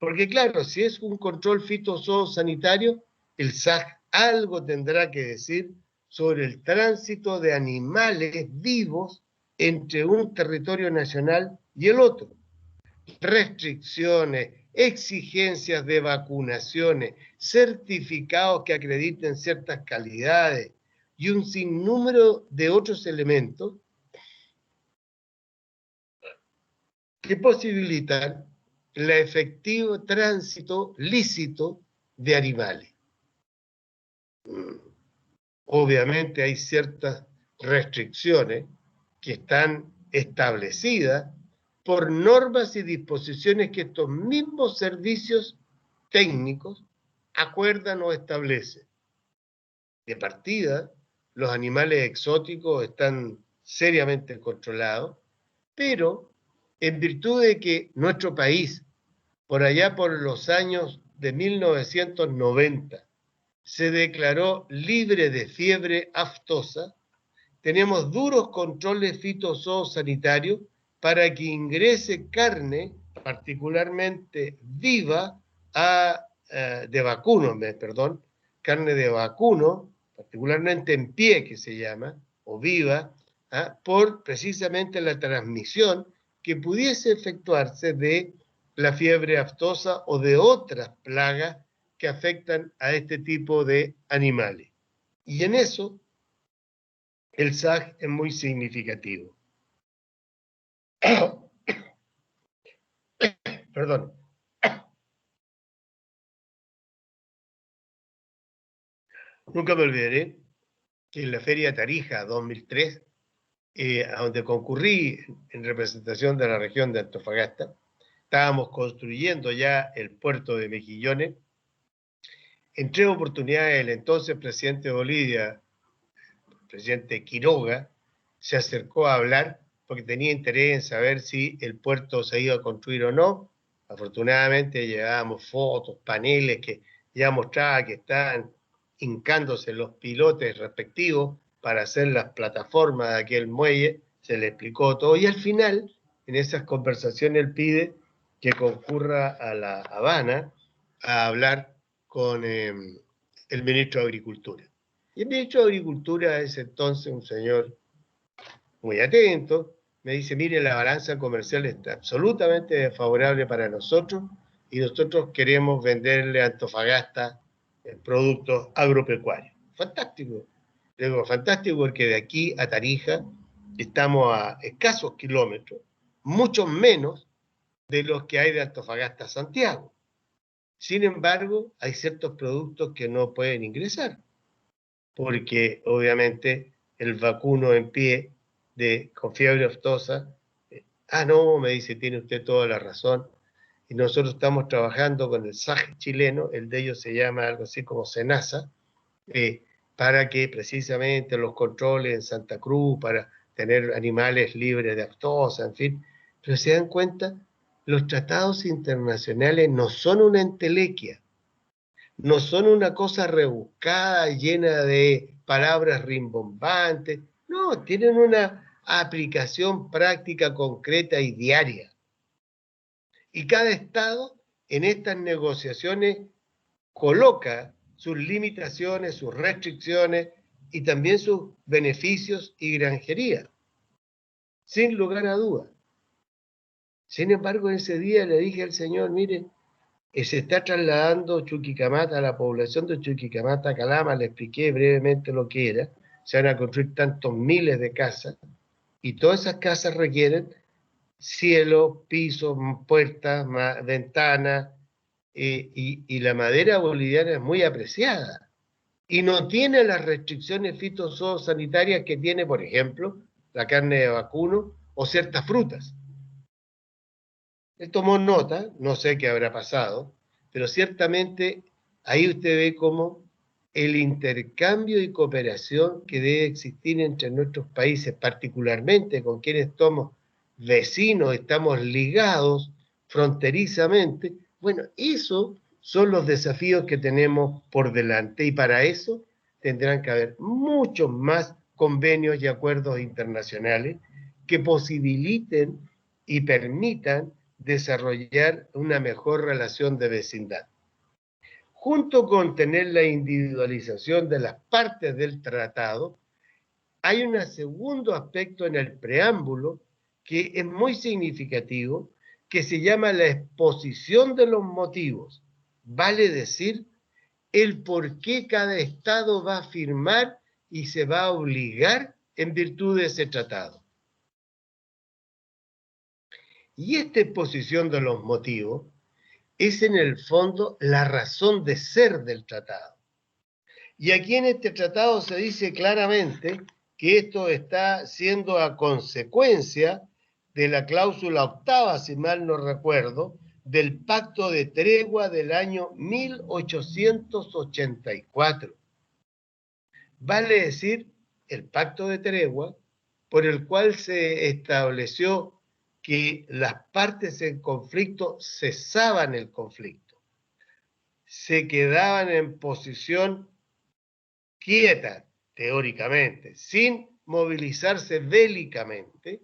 S1: Porque claro, si es un control fitosanitario, el SAC algo tendrá que decir sobre el tránsito de animales vivos entre un territorio nacional y el otro. Restricciones, exigencias de vacunaciones, certificados que acrediten ciertas calidades y un sinnúmero de otros elementos que posibilitan el efectivo tránsito lícito de animales. Obviamente hay ciertas restricciones que están establecidas por normas y disposiciones que estos mismos servicios técnicos acuerdan o establecen. De partida, los animales exóticos están seriamente controlados, pero en virtud de que nuestro país, por allá por los años de 1990, se declaró libre de fiebre aftosa, tenemos duros controles fitosanitarios para que ingrese carne, particularmente viva, de vacuno, carne de vacuno, particularmente en pie que se llama, o viva, por precisamente la transmisión que pudiese efectuarse de la fiebre aftosa o de otras plagas que afectan a este tipo de animales. Y en eso el SAG es muy significativo. Perdón. Nunca me olvidaré que en la Feria Tarija 2003, a donde concurrí en representación de la región de Antofagasta, estábamos construyendo ya el puerto de Mejillones. En 3 oportunidades el entonces presidente de Bolivia, el presidente Quiroga, se acercó a hablar porque tenía interés en saber si el puerto se iba a construir o no. Afortunadamente llevábamos fotos, paneles que ya mostraba que estaban hincándose los pilotes respectivos para hacer las plataformas de aquel muelle, se le explicó todo, y al final, en esas conversaciones, él pide que concurra a La Habana a hablar con el ministro de Agricultura. Y el ministro de Agricultura es entonces un señor muy atento, me dice, mire, la balanza comercial está absolutamente desfavorable para nosotros y nosotros queremos venderle a Antofagasta productos agropecuarios. Fantástico. Digo, fantástico porque de aquí a Tarija estamos a escasos kilómetros, mucho menos de los que hay de Antofagasta a Santiago. Sin embargo, hay ciertos productos que no pueden ingresar, porque obviamente el vacuno en pie con fiebre aftosa, no, me dice, tiene usted toda la razón, y nosotros estamos trabajando con el SAG chileno, el de ellos se llama algo así como SENASA, para que precisamente los controles en Santa Cruz, para tener animales libres de aftosa, en fin, pero se dan cuenta, los tratados internacionales no son una entelequia, no son una cosa rebuscada, llena de palabras rimbombantes, no, tienen una aplicación práctica, concreta y diaria. Y cada Estado en estas negociaciones coloca sus limitaciones, sus restricciones y también sus beneficios y granjería, sin lugar a dudas. Sin embargo, ese día le dije al señor, mire, se está trasladando Chuquicamata, la población de Chuquicamata a Calama, le expliqué brevemente lo que era, se van a construir tantos miles de casas, y todas esas casas requieren cielo, pisos, puertas, ventanas, y la madera boliviana es muy apreciada, y no tiene las restricciones fitosanitarias que tiene, por ejemplo, la carne de vacuno o ciertas frutas. Él tomó nota, no sé qué habrá pasado, pero ciertamente ahí usted ve cómo el intercambio y cooperación que debe existir entre nuestros países, particularmente con quienes somos vecinos, estamos ligados fronterizamente, bueno, esos son los desafíos que tenemos por delante y para eso tendrán que haber muchos más convenios y acuerdos internacionales que posibiliten y permitan desarrollar una mejor relación de vecindad. Junto con tener la individualización de las partes del tratado, hay un segundo aspecto en el preámbulo que es muy significativo, que se llama la exposición de los motivos. Vale decir, el por qué cada Estado va a firmar y se va a obligar en virtud de ese tratado. Y esta exposición de los motivos es en el fondo la razón de ser del tratado. Y aquí en este tratado se dice claramente que esto está siendo a consecuencia de la cláusula octava, si mal no recuerdo, del Pacto de Tregua del año 1884. Vale decir, el Pacto de Tregua, por el cual se estableció que las partes en conflicto cesaban el conflicto, se quedaban en posición quieta, teóricamente, sin movilizarse bélicamente.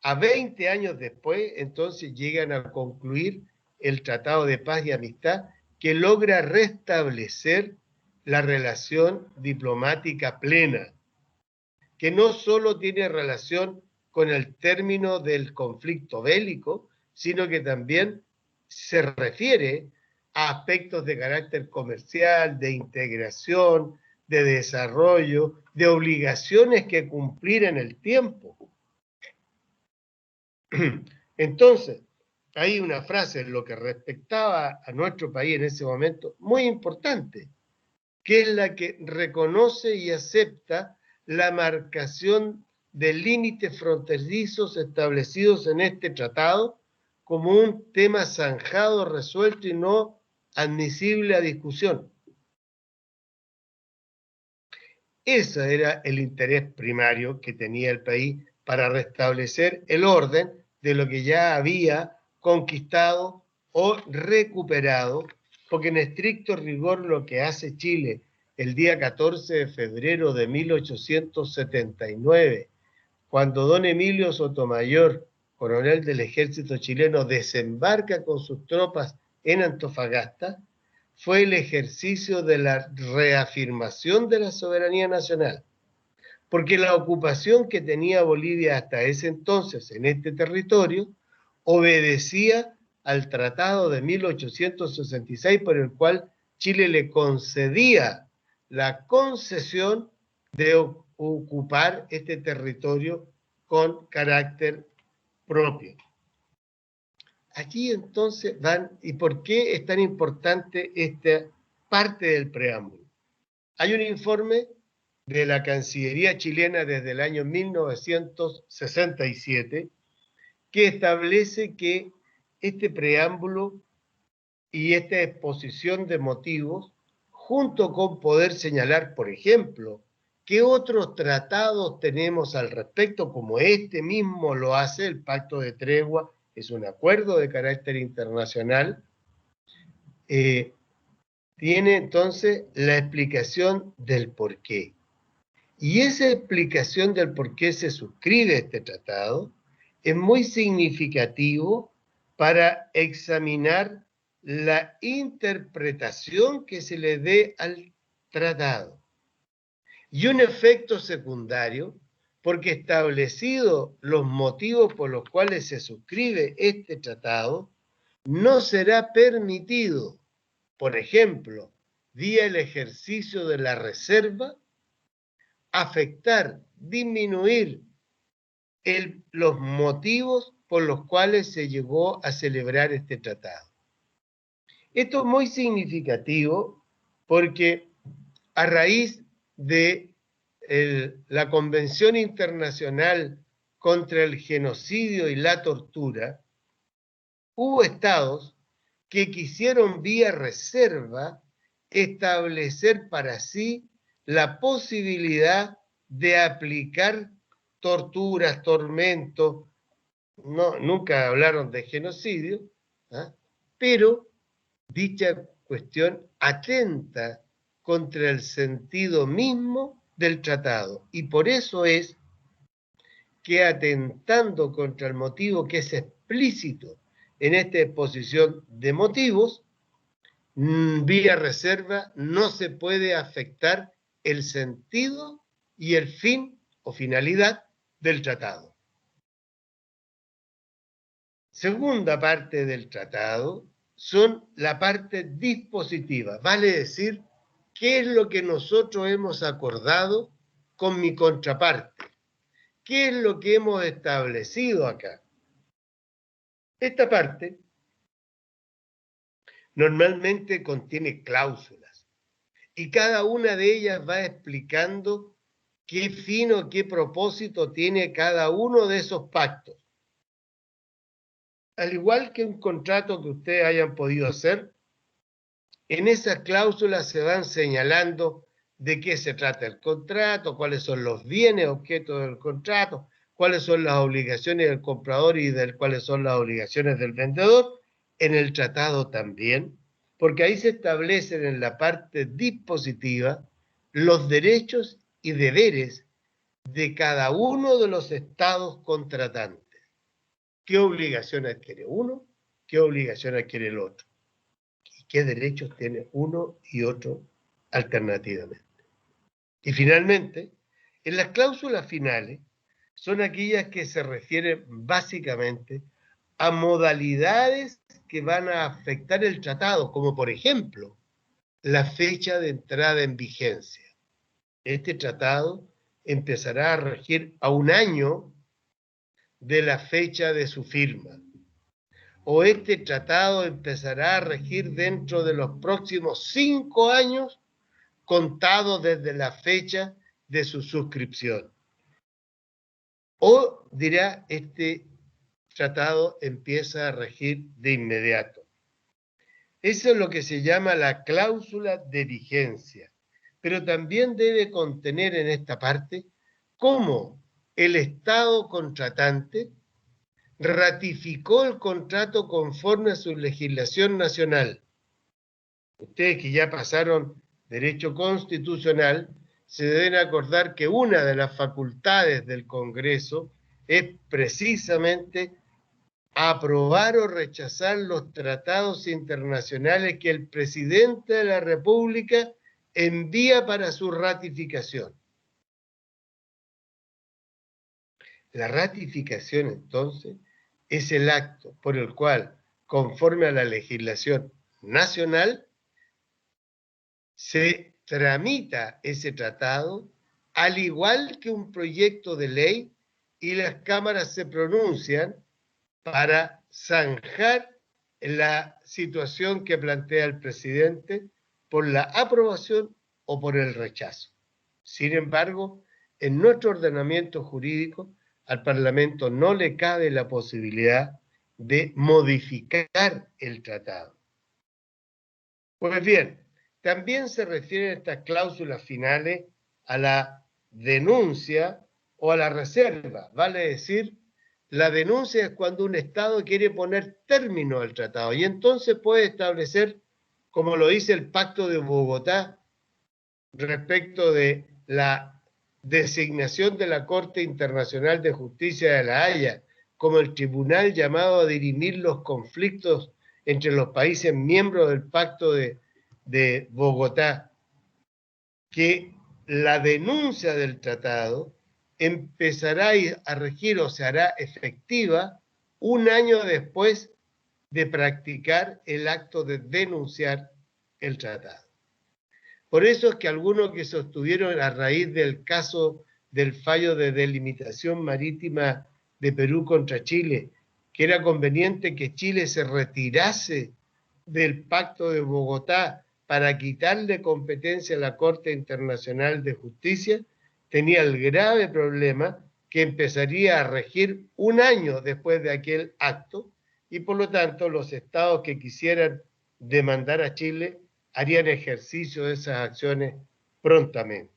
S1: A 20 años después, entonces llegan a concluir el Tratado de Paz y Amistad que logra restablecer la relación diplomática plena, que no solo tiene relación con el término del conflicto bélico, sino que también se refiere a aspectos de carácter comercial, de integración, de desarrollo, de obligaciones que cumplir en el tiempo. Entonces, hay una frase en lo que respectaba a nuestro país en ese momento muy importante, que es la que reconoce y acepta la marcación de límites fronterizos establecidos en este tratado como un tema zanjado, resuelto y no admisible a discusión. Ese era el interés primario que tenía el país para restablecer el orden de lo que ya había conquistado o recuperado, porque en estricto rigor lo que hace Chile el día 14 de febrero de 1879, cuando don Emilio Sotomayor, coronel del ejército chileno, desembarca con sus tropas en Antofagasta, fue el ejercicio de la reafirmación de la soberanía nacional, porque la ocupación que tenía Bolivia hasta ese entonces en este territorio obedecía al Tratado de 1866, por el cual Chile le concedía la concesión de ocupar este territorio con carácter propio. Aquí entonces van, ¿y por qué es tan importante esta parte del preámbulo? Hay un informe de la Cancillería chilena desde el año 1967 que establece que este preámbulo y esta exposición de motivos, junto con poder señalar, por ejemplo, qué otros tratados tenemos al respecto, como este mismo lo hace el Pacto de Tregua, es un acuerdo de carácter internacional, tiene entonces la explicación del porqué. Y esa explicación del por qué se suscribe este tratado es muy significativo para examinar la interpretación que se le dé al tratado. Y un efecto secundario, porque establecidos los motivos por los cuales se suscribe este tratado, no será permitido, por ejemplo, vía el ejercicio de la reserva, afectar, disminuir los motivos por los cuales se llegó a celebrar este tratado. Esto es muy significativo porque a raíz de la Convención Internacional contra el Genocidio y la Tortura, hubo estados que quisieron vía reserva establecer para sí la posibilidad de aplicar torturas, tormentos, nunca hablaron de genocidio, ¿ah? Pero dicha cuestión atenta contra el sentido mismo del tratado. Y por eso es que atentando contra el motivo que es explícito en esta exposición de motivos, vía reserva no se puede afectar el sentido y el fin o finalidad del tratado. Segunda parte del tratado son la parte dispositiva, vale decir, ¿qué es lo que nosotros hemos acordado con mi contraparte? ¿Qué es lo que hemos establecido acá? Esta parte normalmente contiene cláusulas y cada una de ellas va explicando qué fin o qué propósito tiene cada uno de esos pactos. Al igual que un contrato que ustedes hayan podido hacer, en esas cláusulas se van señalando de qué se trata el contrato, cuáles son los bienes objeto del contrato, cuáles son las obligaciones del comprador y cuáles son las obligaciones del vendedor, en el tratado también, porque ahí se establecen en la parte dispositiva los derechos y deberes de cada uno de los estados contratantes. ¿Qué obligación adquiere uno? ¿Qué obligación adquiere el otro? ¿Y qué derechos tiene uno y otro alternativamente? Y finalmente, en las cláusulas finales son aquellas que se refieren básicamente a modalidades que van a afectar el tratado, como por ejemplo, la fecha de entrada en vigencia. Este tratado empezará a regir a un año de la fecha de su firma. O este tratado empezará a regir dentro de los próximos 5 años, contados desde la fecha de su suscripción. O dirá, este tratado empieza a regir de inmediato. Eso es lo que se llama la cláusula de vigencia. Pero también debe contener en esta parte cómo el Estado contratante ratificó el contrato conforme a su legislación nacional. Ustedes que ya pasaron derecho constitucional, se deben acordar que una de las facultades del Congreso es precisamente aprobar o rechazar los tratados internacionales que el presidente de la República envía para su ratificación. La ratificación, entonces, es el acto por el cual, conforme a la legislación nacional, se tramita ese tratado, al igual que un proyecto de ley, y las cámaras se pronuncian para zanjar la situación que plantea el presidente por la aprobación o por el rechazo. Sin embargo, en nuestro ordenamiento jurídico, al Parlamento no le cabe la posibilidad de modificar el tratado. Pues bien, también se refieren estas cláusulas finales a la denuncia o a la reserva. Vale decir, la denuncia es cuando un Estado quiere poner término al tratado y entonces puede establecer, como lo dice el Pacto de Bogotá, respecto de la designación de la Corte Internacional de Justicia de La Haya como el tribunal llamado a dirimir los conflictos entre los países miembros del Pacto de Bogotá, que la denuncia del tratado empezará a regir o se hará efectiva un año después de practicar el acto de denunciar el tratado. Por eso es que algunos que sostuvieron a raíz del caso del fallo de delimitación marítima de Perú contra Chile, que era conveniente que Chile se retirase del Pacto de Bogotá para quitarle competencia a la Corte Internacional de Justicia, tenía el grave problema que empezaría a regir un año después de aquel acto y por lo tanto los estados que quisieran demandar a Chile harían ejercicio de esas acciones prontamente.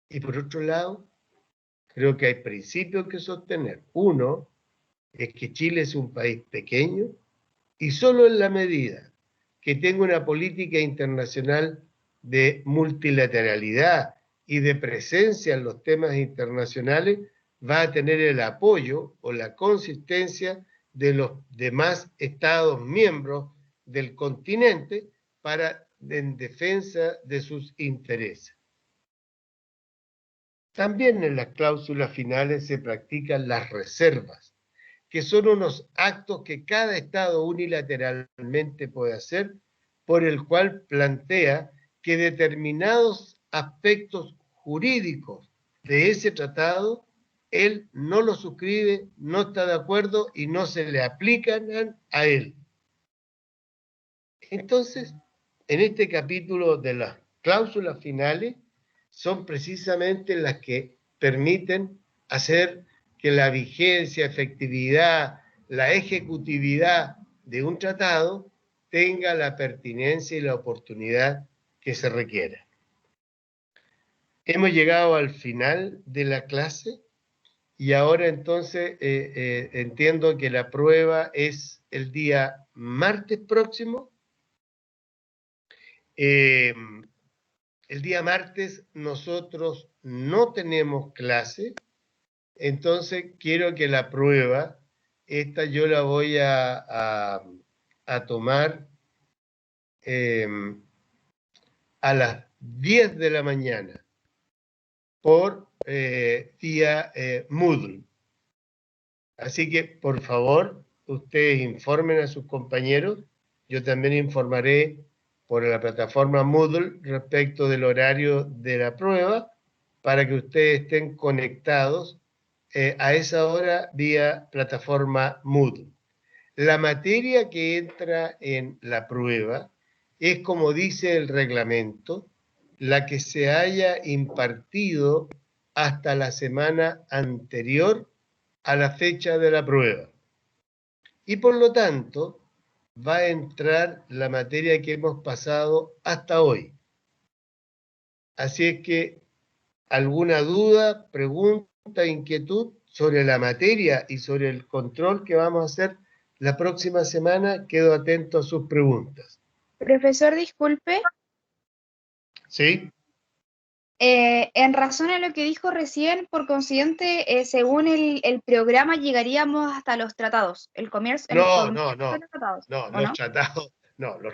S1: Y por otro lado, creo que hay principios que sostener. Uno es que Chile es un país pequeño y solo en la medida que tenga una política internacional de multilateralidad y de presencia en los temas internacionales, va a tener el apoyo o la consistencia de los demás Estados miembros del continente en defensa de sus intereses. También en las cláusulas finales se practican las reservas, que son unos actos que cada Estado unilateralmente puede hacer, por el cual plantea que determinados aspectos jurídicos de ese tratado, él no lo suscribe, no está de acuerdo y no se le aplican a él. Entonces, en este capítulo de las cláusulas finales, son precisamente las que permiten hacer que la vigencia, efectividad, la ejecutividad de un tratado tenga la pertinencia y la oportunidad que se requiera. Hemos llegado al final de la clase y ahora entonces entiendo que la prueba es el día martes próximo. El día martes nosotros no tenemos clase, entonces quiero que la prueba, esta yo la voy a tomar a las 10 de la mañana por vía Moodle. Así que, por favor, ustedes informen a sus compañeros. Yo también informaré por la plataforma Moodle respecto del horario de la prueba para que ustedes estén conectados a esa hora vía plataforma Moodle. La materia que entra en la prueba es, como dice el reglamento, la que se haya impartido hasta la semana anterior a la fecha de la prueba. Y por lo tanto, va a entrar la materia que hemos pasado hasta hoy. Así es que, ¿alguna duda, pregunta, inquietud sobre la materia y sobre el control que vamos a hacer la próxima semana? Quedo atento a sus preguntas.
S2: Profesor, disculpe,
S1: ¿Sí?
S2: En razón a lo que dijo recién, por consiguiente, según el programa llegaríamos hasta los tratados, el comercio de los tratados, ¿o no?
S1: Los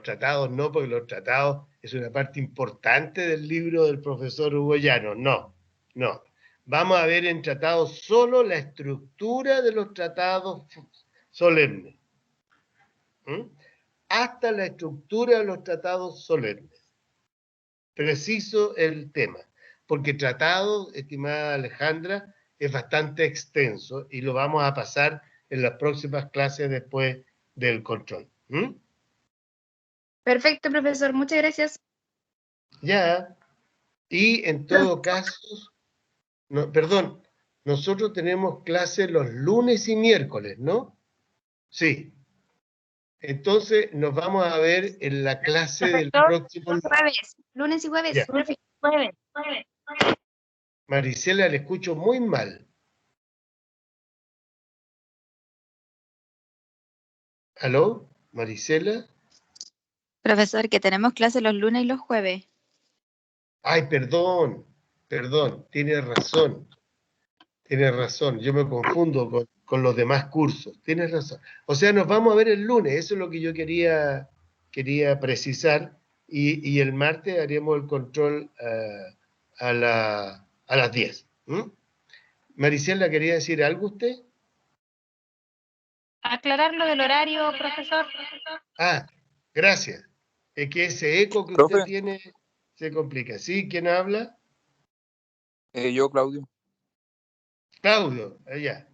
S1: tratados no, porque los tratados es una parte importante del libro del profesor Hugo Llanos, no. Vamos a ver en tratados solo la estructura de los tratados solemnes. Hasta la estructura de los tratados solemnes. Preciso el tema, porque tratado, estimada Alejandra, es bastante extenso y lo vamos a pasar en las próximas clases después del control.
S2: Perfecto, profesor, muchas gracias.
S1: Ya, y en todo caso, nosotros tenemos clases los lunes y miércoles, ¿no? Sí. Entonces nos vamos a ver en la clase del próximo
S2: jueves, lunes y jueves.
S1: Ya.
S2: Jueves.
S1: Marisela, le escucho muy mal. ¿Aló? ¿Marisela?
S3: Profesor, que tenemos clase los lunes y los jueves.
S1: Ay, perdón, tiene razón, yo me confundo con los demás cursos, tienes razón. O sea, nos vamos a ver el lunes, eso es lo que yo quería precisar, y el martes haremos el control a las 10. Maricela, ¿quería decir algo usted?
S4: Aclarar lo del horario, profesor.
S1: Ah, gracias. Es que ese eco que
S5: Profe.
S1: usted tiene se complica. ¿Sí? ¿Quién habla?
S5: Yo, Claudio.
S1: Claudio, allá.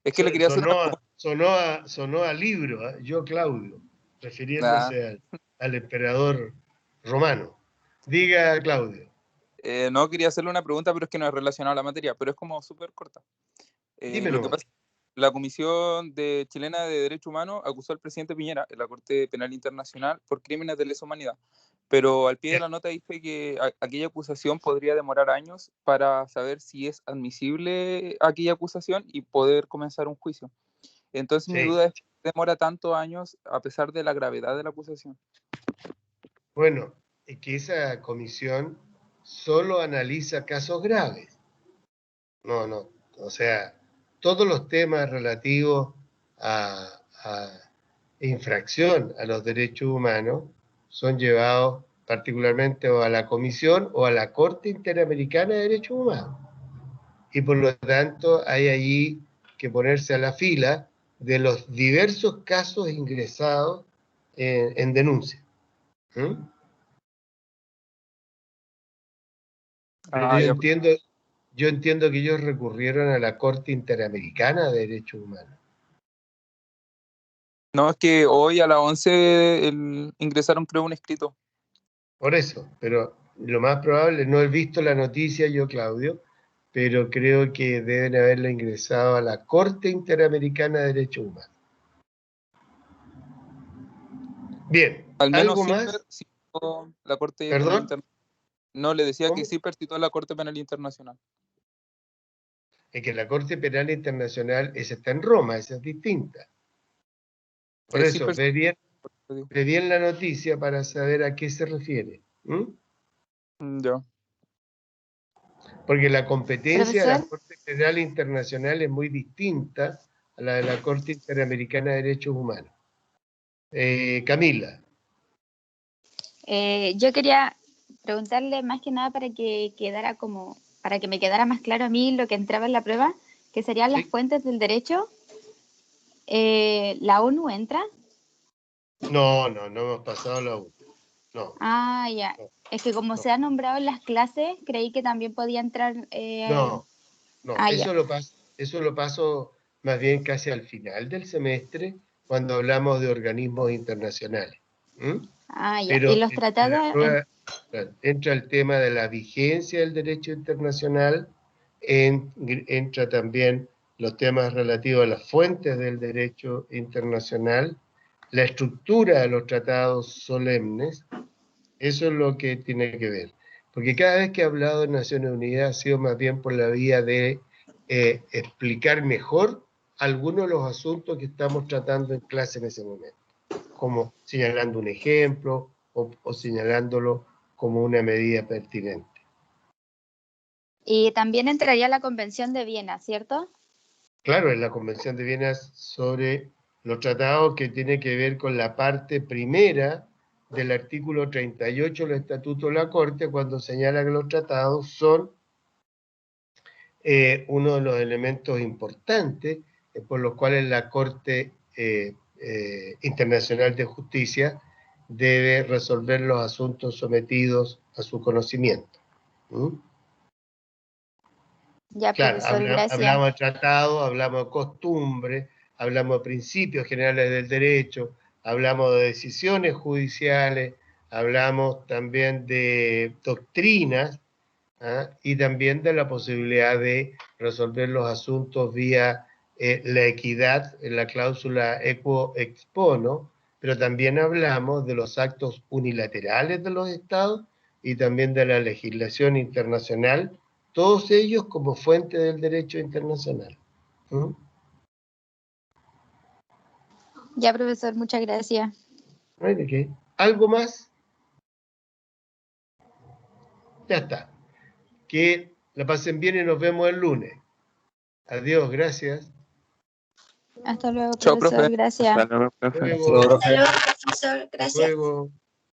S5: Es que le quería hacer una
S1: sonó a libro, ¿eh? Yo, Claudio, refiriéndose al emperador romano. Diga, Claudio.
S5: No, quería hacerle una pregunta, pero es que no es relacionada a la materia, pero es como súper corta.
S1: Dime
S5: Lo que
S1: nomás.
S5: pasa, la Comisión Chilena de Derechos Humanos acusó al presidente Piñera en la Corte Penal Internacional por crímenes de lesa humanidad, pero al pie de la nota dice que aquella acusación podría demorar años para saber si es admisible aquella acusación y poder comenzar un juicio. Entonces mi duda es, ¿por qué demora tantos años a pesar de la gravedad de la acusación?
S1: Bueno, es que esa comisión solo analiza casos graves. No. O sea, todos los temas relativos a infracción a los derechos humanos son llevados particularmente o a la Comisión o a la Corte Interamericana de Derechos Humanos. Y por lo tanto hay allí que ponerse a la fila de los diversos casos ingresados en denuncia. Pero yo entiendo que ellos recurrieron a la Corte Interamericana de Derechos Humanos.
S5: No, es que hoy a las 11 ingresaron, creo, un escrito.
S1: Por eso, pero lo más probable, no he visto la noticia yo, Claudio, pero creo que deben haberla ingresado a la Corte Interamericana de Derechos Humanos. Bien,
S5: Al menos
S1: ¿algo
S5: CIPER
S1: más?
S5: citó la Corte Penal
S1: ¿Perdón?
S5: Internacional. No, le decía
S1: ¿Cómo?
S5: que CIPER citó la Corte Penal Internacional.
S1: Es que la Corte Penal Internacional, esa está en Roma, esa es distinta. Por eso,
S5: CIPER,
S1: ve bien la noticia para saber a qué se refiere.
S5: Ya.
S1: Porque la competencia de la
S3: Profesor.
S1: Corte Penal Internacional es muy distinta a la de la Corte Interamericana de Derechos Humanos. Camila.
S3: Yo quería preguntarle más que nada para que me quedara más claro a mí lo que entraba en la prueba, que serían las fuentes del derecho. ¿La ONU entra?
S1: No hemos pasado la ONU. No.
S3: Ah, ya. Es que como se ha nombrado en las clases, creí que también podía entrar.
S1: No.
S3: Ya.
S1: Eso lo paso más bien casi al final del semestre, cuando hablamos de organismos internacionales.
S3: Ya.
S1: Pero
S3: ¿Y los
S1: en
S3: tratados?
S1: la prueba entra el tema de la vigencia del derecho internacional, entra también los temas relativos a las fuentes del derecho internacional, la estructura de los tratados solemnes. Eso es lo que tiene que ver. Porque cada vez que he hablado de Naciones Unidas ha sido más bien por la vía de explicar mejor algunos de los asuntos que estamos tratando en clase en ese momento, como señalando un ejemplo o señalándolo como una medida pertinente.
S3: Y también entraría la Convención de Viena, ¿cierto?
S1: Claro, es la Convención de Viena sobre los tratados que tiene que ver con la parte primera del artículo 38 del Estatuto de la Corte, cuando señala que los tratados son uno de los elementos importantes por los cuales la Corte Internacional de Justicia debe resolver los asuntos sometidos a su conocimiento.
S3: Ya,
S1: claro,
S3: profesor, gracias.
S1: hablamos de tratado, hablamos de costumbre, hablamos de principios generales del derecho, hablamos de decisiones judiciales, hablamos también de doctrinas, y también de la posibilidad de resolver los asuntos vía la equidad, en la cláusula equo ex bono, pero también hablamos de los actos unilaterales de los estados y también de la legislación internacional, todos ellos como fuente del derecho internacional.
S3: Ya, profesor, muchas gracias.
S1: ¿No hay de qué? ¿Algo más? Ya está. Que la pasen bien y nos vemos el lunes. Adiós, gracias.
S3: Hasta luego,
S5: Chao,
S3: profesor,
S5: profe.
S3: gracias.
S5: Hasta luego, profe.
S1: Luego.
S2: Hasta luego, profesor. Gracias.
S1: Luego.